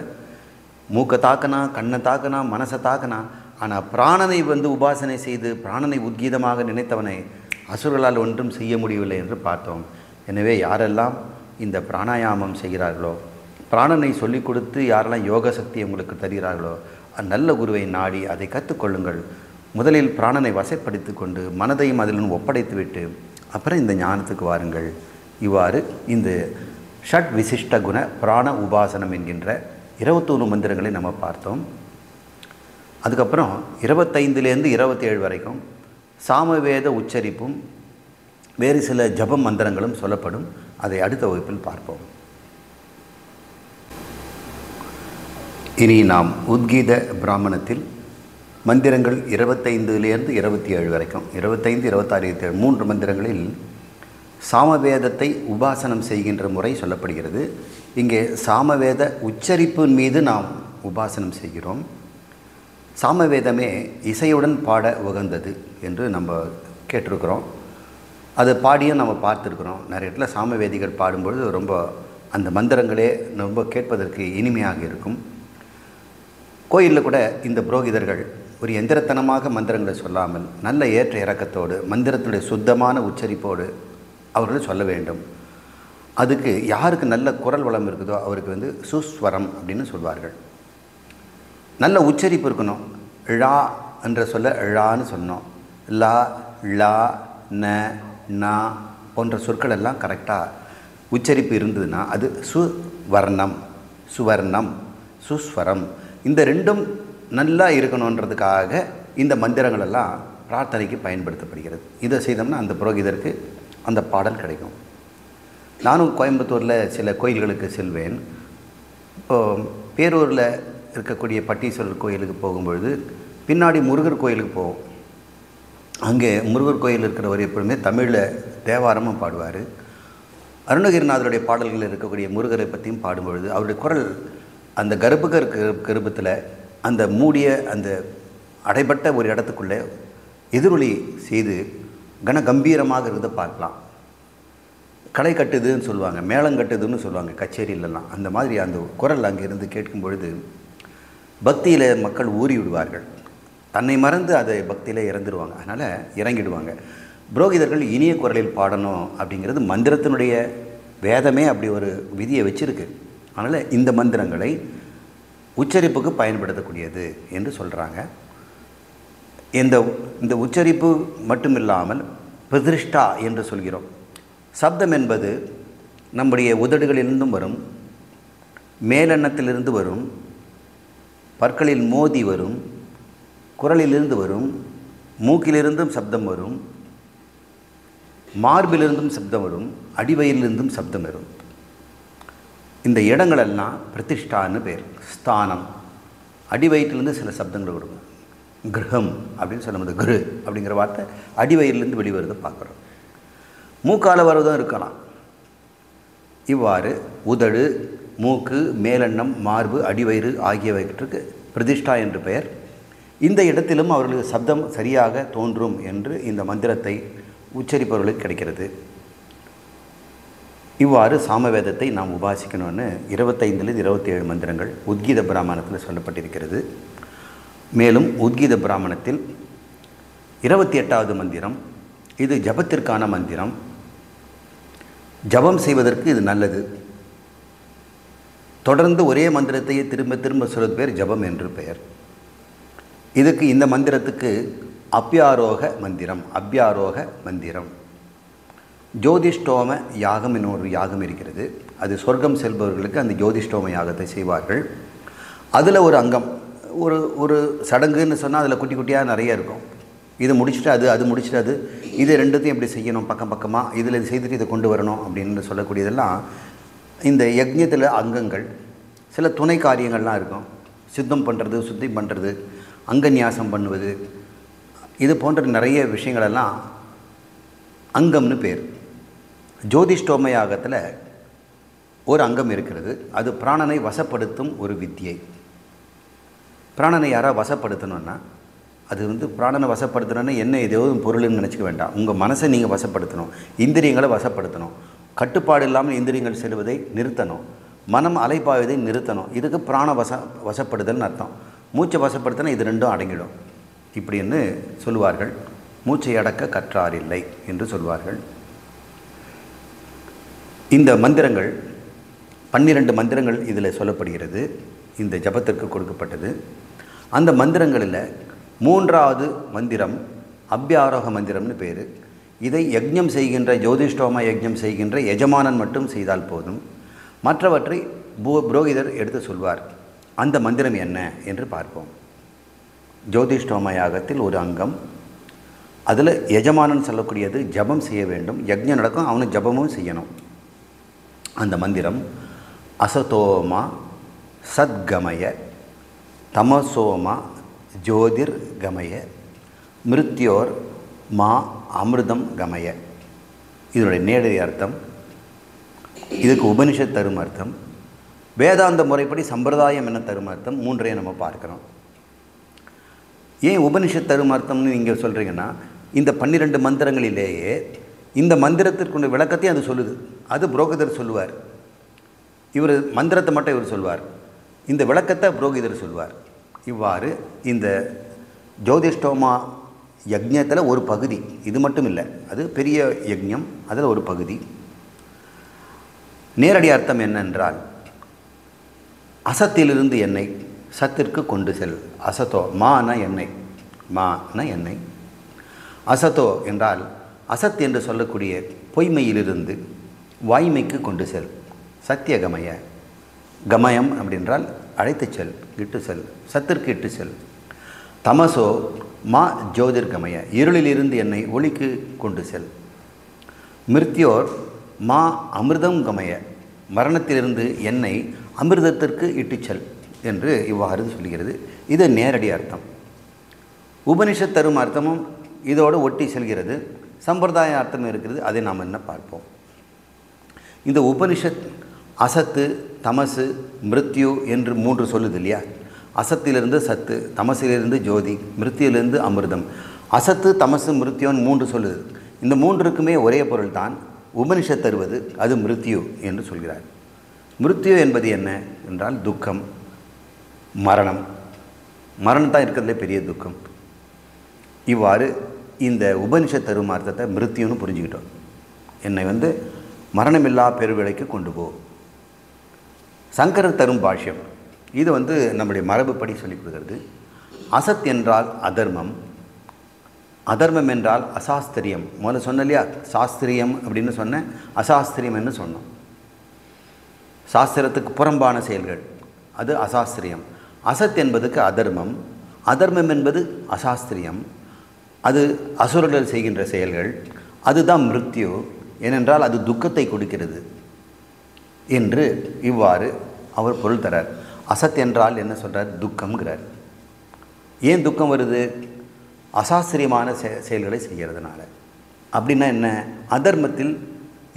Speaker 1: மூக்கை தாக்கனா, கண்ணை தாக்கனா, மனசை தாக்கனா. ஆனால் பிராணனை உபாசனை செய்து பிராணனை உத்கீதமாக நினைத்தவனை அசுரர்களால் ஒன்றும் செய்ய முடியவில்லை என்று பார்த்தோம். எனவே யாரெல்லாம் இந்த பிராணாயாமம் செய்கிறார்களோ, பிராணனை சொல்லிக் கொடுத்து யாரெல்லாம் யோக சக்தி உங்களுக்கு தருகிறார்களோ, நல்ல குருவை நாடி அதை கற்றுக்கொள்ளுங்கள். முதலில் பிராணனை வசப்படுத்தி கொண்டு மனதையும் அதில் ஒப்படைத்து விட்டு அப்புறம் இந்த ஞானத்துக்கு வாருங்கள். இவ்வாறு இந்த ஷட் விசிஷ்ட குண பிராண உபாசனம் என்கின்ற 21 மந்திரங்களை நம்ம பார்த்தோம். அதுக்கப்புறம் 25லேருந்து 27 வரைக்கும் சாமவேத உச்சரிப்பும் வேறு சில ஜப மந்திரங்களும் சொல்லப்படும். அதை அடுத்த வகுப்பில் பார்ப்போம். இனி நாம் உத்கீத பிராமணத்தில் மந்திரங்கள் 25லேருந்து 27 வரைக்கும், 25, 26, 27 3 மந்திரங்களில் சாமவேதத்தை உபாசனம் செய்கின்ற முறை சொல்லப்படுகிறது. இங்கே சாமவேத உச்சரிப்பின் மீது நாம் உபாசனம் செய்கிறோம். சாமவேதமே இசையுடன் பாட உகந்தது என்று நம்ம கேட்டிருக்கிறோம். அது பாடியும் நம்ம பார்த்துருக்குறோம். நிறைய இடத்துல சாமவேதிகள் பாடும்பொழுது ரொம்ப அந்த மந்திரங்களே ரொம்ப கேட்பதற்கு இனிமையாக இருக்கும். கோயிலில் கூட இந்த புரோகிதர்கள் ஒரு எந்திரத்தனமாக மந்திரங்களை சொல்லாமல் நல்ல ஏற்ற இறக்கத்தோடு மந்திரத்துடைய சுத்தமான உச்சரிப்போடு அவர்கள் சொல்ல வேண்டும். அதுக்கு யாருக்கு நல்ல குரல் வளம் இருக்குதோ அவருக்கு சுஸ்வரம் அப்படின்னு சொல்வார்கள். நல்ல உச்சரிப்பு இருக்கணும். ழா என்ற சொல்ல ழான்னு சொன்னோம். லா, ழா, ந, நா போன்ற சொற்கள் எல்லாம் கரெக்டாக உச்சரிப்பு இருந்ததுன்னா அது சுவர்ணம், சுவர்ணம், சுஸ்வரம். இந்த ரெண்டும் நல்லா இருக்கணுன்றதுக்காக இந்த மந்திரங்களெல்லாம் பிரார்த்தனைக்கு பயன்படுத்தப்படுகிறது. இதை செய்தோம்னா அந்த புரோகிதருக்கு அந்த பாடல் கிடைக்கும். நானும் கோயம்புத்தூரில் சில கோயில்களுக்கு செல்வேன். இப்போது பேரூரில் இருக்கக்கூடிய பட்டீஸ்வரர் கோயிலுக்கு போகும்பொழுது பின்னாடி முருகர் கோயிலுக்கு போவோம். அங்கே முருகர் கோயில் இருக்கிறவர் எப்பொழுதுமே தமிழில் தேவாரமும் பாடுவார். அருணகிரிநாதருடைய பாடல்களில் இருக்கக்கூடிய முருகரை பற்றியும் பாடும்பொழுது அவருடைய குரல் அந்த கர்ப்பத்தில் அந்த மூடிய அந்த அடைபட்ட ஒரு இடத்துக்குள்ளே எதிரொலி செய்து கம்பீரமாக இருந்ததை பார்க்கலாம். களை கட்டுதுன்னு சொல்லுவாங்க, மேளம் கட்டுதுன்னு சொல்லுவாங்க கச்சேரியிலலாம். அந்த மாதிரி அந்த குரல் அங்கே இருந்து கேட்கும் பொழுது பக்தியில் மக்கள் ஊறி விடுவார்கள். தன்னை மறந்து அதை பக்தியில் இறந்துடுவாங்க. அதனால் இறங்கிடுவாங்க. புரோகிதர்கள் இனிய குரலில் பாடணும் அப்படிங்கிறது மந்திரத்தினுடைய வேதமே அப்படி ஒரு விதியை வச்சுருக்கு. அதனால் இந்த மந்திரங்களை உச்சரிப்புக்கு பயன்படுத்தக்கூடியது என்று சொல்கிறாங்க. இந்த உச்சரிப்பு மட்டும் இல்லாமல் பிரதிஷ்டா என்று சொல்கிறோம். சப்தம் என்பது நம்முடைய உதடுகளிலிருந்தும் வரும், மேலெண்ணத்திலிருந்து வரும், பற்களில் மோதி வரும், குரலிலிருந்து வரும், மூக்கிலிருந்தும் சப்தம் வரும், மார்பிலிருந்தும் சப்தம் வரும், அடிவயிலிருந்தும் சப்தம் வரும். இந்த இடங்களெல்லாம் பிரதிஷ்டான்னு பேர். ஸ்தானம். அடிவயிற்றிலிருந்து சில சப்தங்கள் வரும். கிரகம் அப்படின்னு சொல்லும்போது கிரு அப்படிங்கிற வார்த்தை அடிவயிலிருந்து வெளிவருது பார்க்குறோம். மூக்கால் வருவதும் இருக்கலாம். இவ்வாறு உதடு, மூக்கு, மேலெண்ணம், மார்பு, அடிவயிறு ஆகியவற்றுக்கு பிரதிஷ்டா என்று பெயர். இந்த இடத்திலும் அவர்களுக்கு சப்தம் சரியாக தோன்றும் என்று இந்த மந்திரத்தை உச்சரிப்பவர்களுக்கு கிடைக்கிறது. இவ்வாறு சாமவேதத்தை நாம் உபாசிக்கணும்னு 25லிருந்து 27 மந்திரங்கள் உத்கீத பிராமணத்தில் சொல்லப்பட்டிருக்கிறது. மேலும் உத்கீத பிராமணத்தில் 28வது மந்திரம், இது ஜபத்திற்கான மந்திரம். ஜபம் செய்வதற்கு இது நல்லது. தொடர்ந்து ஒரே மந்திரத்தையே திரும்ப திரும்ப சொல்வது பேர் ஜபம் என்று பெயர். இதுக்கு இந்த மந்திரத்துக்கு அப்யாரோக மந்திரம். ஜோதிஷ்டோம யாகம் என்னும் ஒரு யாகம் இருக்கிறது. அது சொர்க்கம் செல்பவர்களுக்கு அந்த ஜோதிஷ்டோம யாகத்தை செய்வார்கள். அதில் ஒரு அங்கம், ஒரு சடங்குன்னு சொன்னால் அதில் குட்டி குட்டியாக நிறைய இருக்கும். இது முடிச்சுட்டு அது முடிச்சுட்டு அது, இது ரெண்டுத்தையும் எப்படி செய்யணும், பக்கம் பக்கமாக இதில் இது செய்துட்டு இதை கொண்டு வரணும் அப்படின்னு சொல்லக்கூடியதெல்லாம் இந்த யஜ்ஞத்தில் அங்கங்கள். சில துணை காரியங்கள்லாம் இருக்கும். சித்தம் பண்ணுறது, சுத்தி பண்ணுறது, அங்கநியாசம் பண்ணுவது, இது போன்ற நிறைய விஷயங்களெல்லாம் அங்கம்னு பேர். ஜோதிஷ்டோம யாகத்தில் ஒரு அங்கம் இருக்கிறது. அது பிராணனை வசப்படுத்தும் ஒரு வித்தியை. பிராணனை யாராக வசப்படுத்தணுன்னா, அது பிராணனை வசப்படுத்தணுன்னா என்ன ஏதோ பொருள்னு நினச்சிக்க வேண்டாம். உங்கள் மனசை நீங்கள் வசப்படுத்தணும், இந்திரியங்களை வசப்படுத்தணும், கட்டுப்பாடு இல்லாமல் இந்திரியங்கள் செல்வதை நிறுத்தணும், மனம் அலைப்பாய்வதை நிறுத்தணும். இதுக்கு பிராண வசப்படுதல்னு அர்த்தம். மூச்சை வசப்படுத்தினா இது ரெண்டும் அடங்கிடும் இப்படின்னு சொல்லுவார்கள். மூச்சை அடக்க கற்றாரில்லை என்று சொல்வார்கள். இந்த மந்திரங்கள் 12 மந்திரங்கள் இதில் சொல்லப்படுகிறது. இந்த ஜபத்திற்கு கொடுக்கப்பட்டது. அந்த மந்திரங்களில் 3வது மந்திரம் அப்யாரோக மந்திரம்னு பேர். இதை யஜ்ஞம் செய்கின்ற, ஜோதிஷ்டோம யஜ்ஞம் செய்கின்ற எஜமானன் மட்டும் செய்தால் போதும். மற்றவற்றை புரோகிதர் எடுத்து சொல்வார். அந்த மந்திரம் என்ன என்று பார்ப்போம். ஜோதிஷ்டோம யாகத்தில் ஒரு அங்கம். அதில் எஜமானன் சொல்லக்கூடியது ஜபம் செய்ய வேண்டும். யஜ்ஞம் நடக்கும், அவனு ஜபமும் செய்யணும். அந்த மந்திரம் அசதோமா சத்கமய தமசோமா ஜோதிர் கமய மிருத்யோர் மா அமிர்தம் கமய. இதனுடைய நேரடி அர்த்தம், இதுக்கு உபனிஷத் தரும் அர்த்தம், வேதாந்த முறைப்படி சம்பிரதாயம் என்ன தரும் அர்த்தம், 3ஐயும் நம்ம பார்க்குறோம். ஏன் உபனிஷத் தரும் அர்த்தம்னு நீங்கள் சொல்கிறீங்கன்னா, இந்த 12 மந்திரங்களிலேயே இந்த மந்திரத்திற்குள்ள விளக்கத்தையும் அது சொல்லுது. அது புரோகிதர் சொல்லுவார். இவர் மந்திரத்தை மட்டும் இவர் சொல்வார், இந்த விளக்கத்தை புரோகிதர் சொல்வார். இவ்வாறு இந்த ஜோதிஷ்டோமா யஜ்ஞத்தில் ஒரு பகுதி, இது மட்டும் இல்லை, அது பெரிய யஜ்ஞம், அதில் ஒரு பகுதி. நேரடி அர்த்தம் என்னென்றால், அசத்திலிருந்து எண்ணெய் சத்திற்கு கொண்டு செல். அசத்தோ மான எண்ணெய், மான எண்ணெய். அசத்தோ என்றால் அசத் என்று சொல்லக்கூடிய பொய்மையிலிருந்து வாய்மைக்கு கொண்டு செல். சத்தியகமய, கமயம் அப்படின்றால் அழைத்து செல், இட்டு செல், சத்திற்கு இட்டு செல். தமசோ மா ஜோதிர்கமய, இருளிலிருந்து என்னை ஒளிக்கு கொண்டு செல். மிருத்யோர் மா அமிர்தம் கமய, மரணத்திலிருந்து என்னை அமிர்தத்திற்கு இட்டு செல் என்று இவ்வாறு சொல்கிறது. இது நேரடி அர்த்தம். உபனிஷத் தரும் அர்த்தமும் இதோடு ஒட்டி செல்கிறது. சம்பிரதாய அர்த்தம் இருக்கிறது. அதை நாம் என்ன பார்ப்போம். இந்த உபனிஷத் அசத்து, தமசு, மிருத்யு என்று 3 சொல்லுது இல்லையா. அசத்திலிருந்து சத்து, தமசிலிருந்து ஜோதி, மிருத்யிலிருந்து அமிர்தம். அசத்து, தமசு, மிருத்யோன்னு 3 சொல்லுது. இந்த 3க்குமே ஒரே பொருள் தான். உபனிஷத் தருவது அது மிருத்யு என்று சொல்கிறார். மிருத்யு என்பது என்ன என்றால் துக்கம், மரணம். மரணம் தான் இருக்கிறதுலே பெரிய துக்கம். இவ்வாறு இந்த உபனிஷத் தரும் அர்த்தத்தை மிருத்யுன்னு புரிஞ்சுக்கிட்டோம். என்னை மரணமில்லா பெருவிளைக்கு கொண்டு போ. சங்கரர் தரும் பாஷ்யம் இது நம்முடைய மரபுப்படி சொல்லிக் கொடுக்கிறது. அசத் என்றால் அதர்மம், அதர்மம் என்றால் அசாஸ்திரியம். முதல்ல சொன்ன இல்லையா, சாஸ்திரியம் அப்படின்னு சொன்னேன், அசாஸ்திரியம் என்று சொன்னோம். சாஸ்திரத்துக்கு புறம்பான செயல்கள் அது அசாஸ்திரியம். அசத் என்பதுக்கு அதர்மம், அதர்மம் என்பது அசாஸ்திரியம், அது அசுரர்கள் செய்கின்ற செயல்கள், அதுதான் மிருத்யு. ஏனென்றால் அது துக்கத்தை கொடுக்கிறது என்று இவ்வாறு அவர் பொருள் தரார். அசத் என்றால் என்ன சொல்கிறார், துக்கம்ங்கிறார். ஏன் துக்கம் வருது, அசாஸ்திரியமான செயல்களை செய்கிறதுனால. அப்படின்னா என்ன, அதர்மத்தில்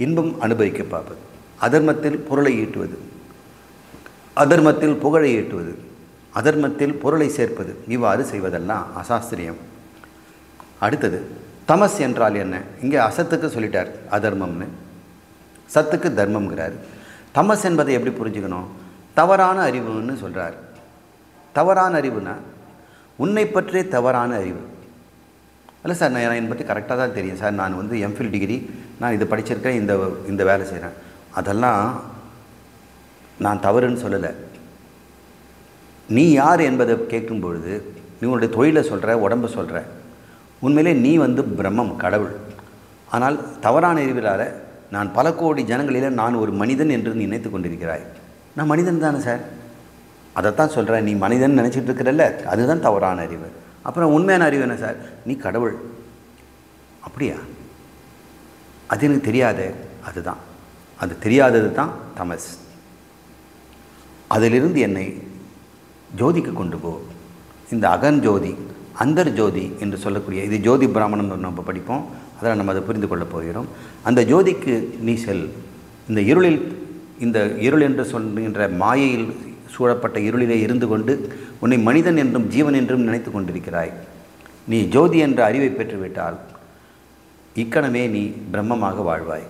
Speaker 1: இன்பம் அனுபவிக்க பார்ப்பது, அதர்மத்தில் பொருளை ஈட்டுவது, அதர்மத்தில் புகழை ஈட்டுவது, அதர்மத்தில் பொருளை சேர்ப்பது, இவ்வாறு செய்வதெல்லாம் அசாஸ்திரியம். அடுத்தது தமஸ் என்றால் என்ன, இங்கே அசத்துக்கு சொல்லிட்டார் அதர்மம்னு, சத்துக்கு தர்மம்ங்கிறார். தமஸ் என்பதை எப்படி புரிஞ்சுக்கணும், தவறான அறிவுன்னு சொல்கிறார். தவறான அறிவுனா உன்னை பற்றிய தவறான அறிவு. இல்லை சார், நான் என்னை பற்றி கரெக்டாக தான் தெரியும் சார், நான் எம்ஃபில் டிகிரி, நான் இது படிச்சிருக்கேன், இந்த வேலை செய்கிறேன், அதெல்லாம் நான் தவறுன்னு சொல்லலை. நீ யார் என்பதை கேட்கும் பொழுது நீ உன்னுடைய தொழிலை சொல்கிற, உடம்பை சொல்கிற. உண்மையிலே நீ பிரம்மம், கடவுள். ஆனால் தவறான அறிவிலால் நான் பல கோடி ஜனங்களில் நான் ஒரு மனிதன் என்று நீ நினைத்து கொண்டிருக்கிறாய். நான் மனிதன் தானே சார், அதைத்தான் சொல்கிறேன். நீ மனிதன் நினச்சிட்டு இருக்கிறல்ல, அதுதான் தவறான அறிவு. அப்புறம் உண்மையான அறிவு என்ன சார்? நீ கடவுள். அப்படியா? அது எனக்கு தெரியாதே. அதுதான், அது தெரியாதது தான் தமஸ். அதிலிருந்து என்னை ஜோதிக்கு கொண்டு போ. இந்த அகஞ்சோதி, அந்தர் ஜோதி என்று சொல்லக்கூடிய, இது ஜோதி பிராமணம் நம்ம படிப்போம், அதில் நம்ம அதை புரிந்து கொள்ளப் போகிறோம். அந்த ஜோதிக்கு நீ செல். இந்த இருள் என்று சொல்கின்ற மாயையில் சூழப்பட்ட இருளிலே இருந்து கொண்டு உன்னை மனிதன் என்றும் ஜீவன் என்றும் நினைத்து கொண்டிருக்கிறாய். நீ ஜோதி என்ற அறிவை பெற்றுவிட்டால் இக்கணமே நீ பிரம்மமாக வாழ்வாய்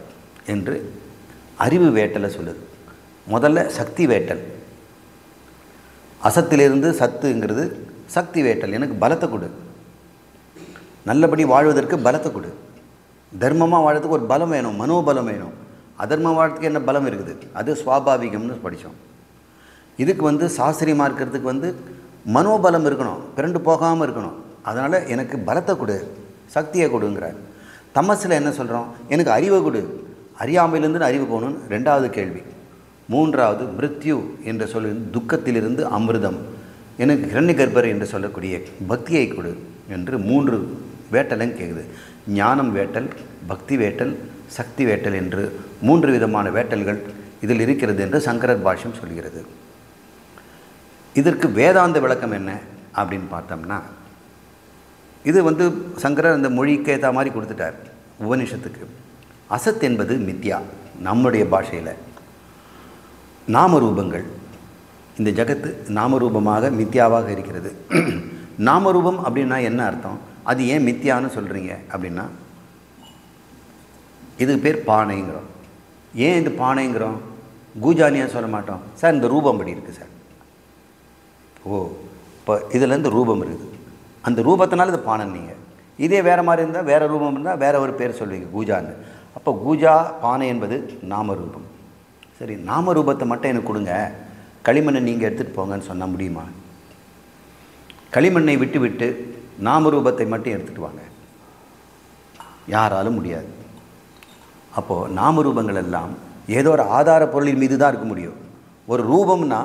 Speaker 1: என்று அறிவு வேட்டலை சொல்லுது. முதல்ல சக்தி வேட்டல். அசத்திலிருந்து சத்துங்கிறது சக்தி வேட்டல். எனக்கு பலத்தை கொடு, நல்லபடி வாழ்வதற்கு பலத்தை கொடு. தர்மமாக வாழ்றதுக்கு ஒரு பலம் வேணும், மனோபலம் வேணும். அதர்மம் வாழ்றதுக்கு என்ன பலம் இருக்குது? அது சுவாபாவிகம்னு படித்தோம். இதுக்கு சாஸ்திரியமாக இருக்கிறதுக்கு மனோபலம் இருக்கணும், பிறண்டு போகாமல் இருக்கணும். அதனால் எனக்கு பலத்தை கொடு, சக்தியை கொடுங்கிறார். தமஸில் என்ன சொல்கிறோம்? எனக்கு அறிவை கொடு. அறியாமையிலிருந்து அறிவு போகணும்னு ரெண்டாவது கேள்வி. மூன்றாவது மிருத்யு என்று சொல்லி துக்கத்திலிருந்து அமிர்தம், எனக்கு ஹிரண்யகர்ப்பர் என்று சொல்லக்கூடிய பக்தியை கொடு என்று 3 வேட்டலும் கேட்குது. ஞானம் வேட்டல், பக்தி வேட்டல், சக்தி வேட்டல் என்று 3 விதமான வேட்டல்கள் இதில் இருக்கிறது என்று சங்கரர் பாஷ்யம் சொல்கிறது. இதற்கு வேதாந்த விளக்கம் என்ன அப்படின்னு பார்த்தோம்னா, இது சங்கரர் அந்த மொழிக்கு ஏற்ற மாதிரி கொடுத்துட்டார் உபனிஷத்துக்கு. அசத் என்பது மித்யா. நம்முடைய பாஷையில் நாமரூபங்கள், இந்த ஜகத்து நாமரூபமாக மித்யாவாக இருக்கிறது. நாமரூபம் அப்படின்னா என்ன அர்த்தம்? அது ஏன் மித்யான்னு சொல்கிறீங்க அப்படின்னா, இதுக்கு பேர் பானைங்கிறோம். ஏன் இது பானைங்கிறோம்? கூஜானியாக சொல்ல மாட்டோம். சார் இந்த ரூபம் படி இருக்குது சார். ஓ, இப்போ இதுலேருந்து ரூபம் இருக்குது, அந்த ரூபத்தினால இது பானை. நீங்கள் இதே வேறு மாதிரி இருந்தால், வேறு ரூபம் இருந்தால் வேறு ஒரு பேர் சொல்லுவீங்க, கூஜான்னு. அப்போ கூஜா பானை என்பது நாமரூபம். சரி, நாமரூபத்தை மட்டும் எனக்கு கொடுங்க, களிமண்ணை நீங்கள் எடுத்துகிட்டு போங்கன்னு சொன்னால் முடியுமா? களிமண்ணை விட்டு விட்டு நாமரூபத்தை மட்டும் எடுத்துகிட்டு வாங்க, யாராலும் முடியாது. அப்போது நாமரூபங்கள் எல்லாம் ஏதோ ஒரு ஆதார பொருளின் மீது தான் இருக்க முடியும். ஒரு ரூபம்னா,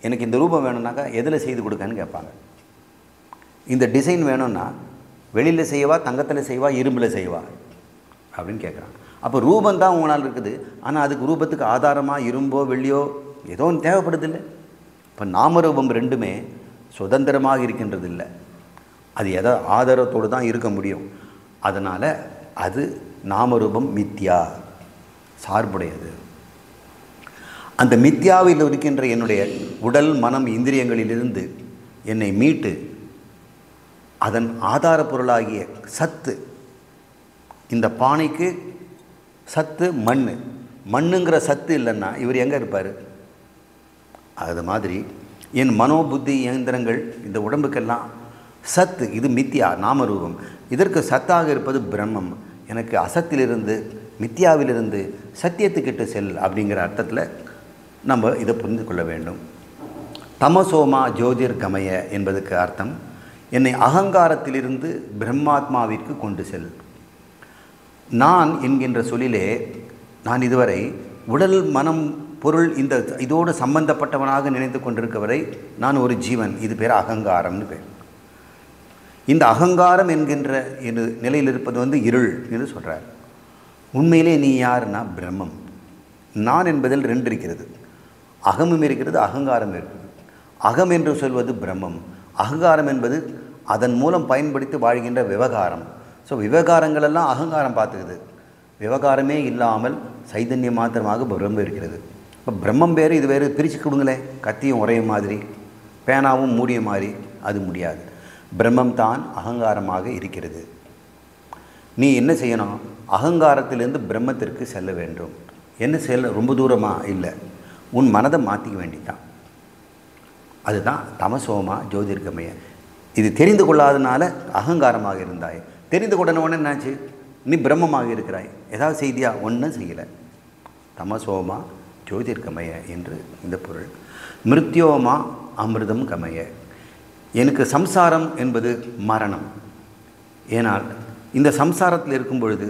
Speaker 1: எனக்கு இந்த ரூபம் வேணும்னாக்கா எதில் செய்து கொடுக்கன்னு கேட்பாங்க. இந்த டிசைன் வேணும்னா வெளியில் செய்யவா, தங்கத்தில் செய்வா, இரும்பில் செய்வா அப்படின்னு கேட்குறாங்க. அப்போ ரூபம் தான் உங்களால் இருக்குது, ஆனால் அதுக்கு ரூபத்துக்கு ஆதாரமாக இரும்போ வெள்ளியோ ஏதோ ஒன்று தேவைப்படுது இல்லை. இப்போ நாமரூபம் ரெண்டுமே சுதந்திரமாக இருக்கின்றது இல்லை, அது ஏதோ ஆதாரத்தோடு தான் இருக்க முடியும். அதனால் அது நாமரூபம் மித்யா, சார்புடையது. அந்த மித்யாவில் இருக்கின்ற என்னுடைய உடல், மனம், இந்திரியங்களிலிருந்து என்னை மீட்டு அதன் ஆதார பொருளாகிய சத்து, இந்த பானைக்கு சத்து மண், மண்ணுங்கிற சத்து இல்லைன்னா இவர் எங்கே இருப்பார்? அது மாதிரி என் மனோபுத்தி இயந்திரங்கள், இந்த உடம்புக்கெல்லாம் சத்து, இது மித்யா, நாமரூபம். இதற்கு சத்தாக இருப்பது பிரம்மம். எனக்கு அசத்திலிருந்து, மித்யாவிலிருந்து சத்தியத்துக்கிட்ட செல் அப்படிங்கிற அர்த்தத்தில் நம்ம இதை புரிந்து கொள்ள வேண்டும். தமசோமா ஜோதிர்கமய என்பதுக்கு அர்த்தம், என்னை அகங்காரத்திலிருந்து பிரம்மாத்மாவிற்கு கொண்டு செல். நான் என்கின்ற சொல்லிலே நான் இதுவரை உடல், மனம், பொருள் இதோடு சம்பந்தப்பட்டவனாக நினைத்து கொண்டிருக்கவரை நான் ஒரு ஜீவன். இது பேர் அகங்காரம்னு பேர். இந்த அகங்காரம் என்கின்ற நிலையில் இருப்பது இருள் என்று சொல்கிறார். உண்மையிலே நீ யாருன்னா பிரம்மம். நான் என்பதில் 2 இருக்கிறது, அகமும் இருக்கிறது, அகங்காரம் இருக்கிறது. அகம் என்று சொல்வது பிரம்மம், அகங்காரம் என்பது அதன் மூலம் பயன்படுத்தி வாழ்கின்ற விவகாரம். ஸோ விவகாரங்களெல்லாம் அகங்காரம் பார்த்துக்குது. விவகாரமே இல்லாமல் சைதன்யம் மாத்திரமாக பிரம்மம் இருக்கிறது. இப்போ பிரம்மம் வேறு, இது வேறு பிரித்து கொடுங்களேன். கத்தியும் உரையும் மாதிரி, பேனாவும் மூடிய மாதிரி, அது முடியாது. பிரம்மம் தான் அகங்காரமாக இருக்கிறது. நீ என்ன செய்யணும்? அகங்காரத்திலிருந்து பிரம்மத்திற்கு செல்ல வேண்டும். என்ன செல்ல? ரொம்ப தூரமாக இல்லை, உன் மனதை மாற்றிக்க வேண்டிதான். அதுதான் தமசோமா ஜோதிர்கமய. இது தெரிந்து கொள்ளாதனால அகங்காரமாக இருந்தாய். தெரிந்து கொண்டன உடனே என்னாச்சு? நீ பிரம்மமாக இருக்கிறாய். ஏதாவது செய்தியா? ஒன்றும் செய்யலை. தமசோமா ஜோதிர்கமய என்று இந்த பொருள். மிருத்யோமா அமிர்தம் கமய. எனக்கு சம்சாரம் என்பது மரணம். ஏனால் இந்த சம்சாரத்தில் இருக்கும் பொழுது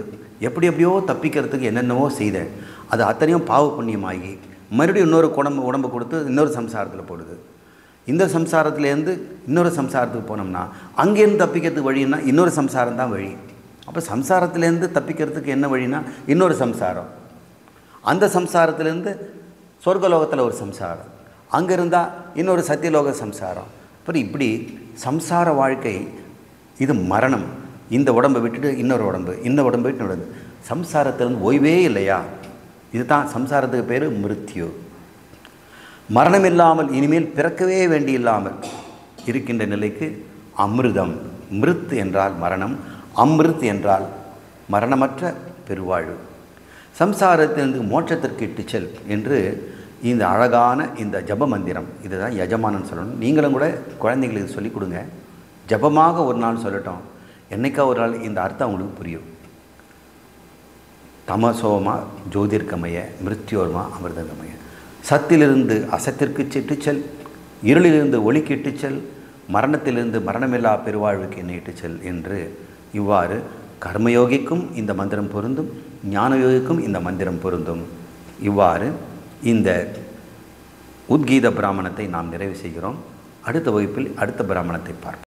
Speaker 1: எப்படியோ தப்பிக்கிறதுக்கு என்னென்னவோ செய்தேன். அது அத்தனையும் பாவ புண்ணியமாகி மறுபடியும் இன்னொரு உடம்பு கொடுத்து இன்னொரு சம்சாரத்தில் போடுது. இந்த சம்சாரத்துலேருந்து இன்னொரு சம்சாரத்துக்கு போனோம்னா அங்கேருந்து தப்பிக்கிறதுக்கு வழின்னா இன்னொரு சம்சாரம் தான் வழி. அப்போ சம்சாரத்துலேருந்து தப்பிக்கிறதுக்கு என்ன வழினா இன்னொரு சம்சாரம். அந்த சம்சாரத்துலேருந்து சொர்க்கலோகத்தில் ஒரு சம்சாரம், அங்கே இருந்தால் இன்னொரு சத்தியலோக சம்சாரம். அப்புறம் இப்படி சம்சார வாழ்க்கை இது மரணம். இந்த உடம்பை விட்டுட்டு இன்னொரு உடம்பு, இந்த உடம்பை விட்டு இன்னொரு சம்சாரத்திலேருந்து ஓய்வே இல்லையா? இதுதான் சம்சாரத்துக்கு பேர் மிருத்யு. மரணம் இல்லாமல் இனிமேல் பிறக்கவே வேண்டியில்லாமல் இருக்கின்ற நிலைக்கு அமிர்தம். மிருத் என்றால் மரணம், அமிர்த் என்றால் மரணமற்ற பெருவாழ்வு. சம்சாரத்திலிருந்து மோட்சத்திற்கு இட்டுச்சல் என்று இந்த அழகான இந்த ஜப மந்திரம், இதுதான் யஜமானன் சொல்லணும். நீங்களும் கூட குழந்தைங்களுக்கு சொல்லிக் கொடுங்க. ஜபமாக ஒரு நாள் சொல்லட்டும், என்னைக்கா ஒரு நாள் இந்த அர்த்தம் உங்களுக்கு புரியும். தமசோமா ஜோதிர்கமய மிருத்யோர்மா அமிர்தகமய. சத்திலிருந்து அசத்திற்கு இட்டுச்சல், இருளிலிருந்து ஒளிக்கு இட்டுச்சல், மரணத்திலிருந்து மரணமில்லா பெருவாழ்வுக்கு என்னை இட்டுச்சல் என்று இவ்வாறு கர்மயோகிக்கும் இந்த மந்திரம் பொருந்தும், ஞானயோகிக்கும் இந்த மந்திரம் பொருந்தும். இவ்வாறு இந்த உத்கீத பிராமணத்தை நாம் நிறைவு செய்கிறோம். அடுத்த வகுப்பில் அடுத்த பிராமணத்தை பார்ப்போம்.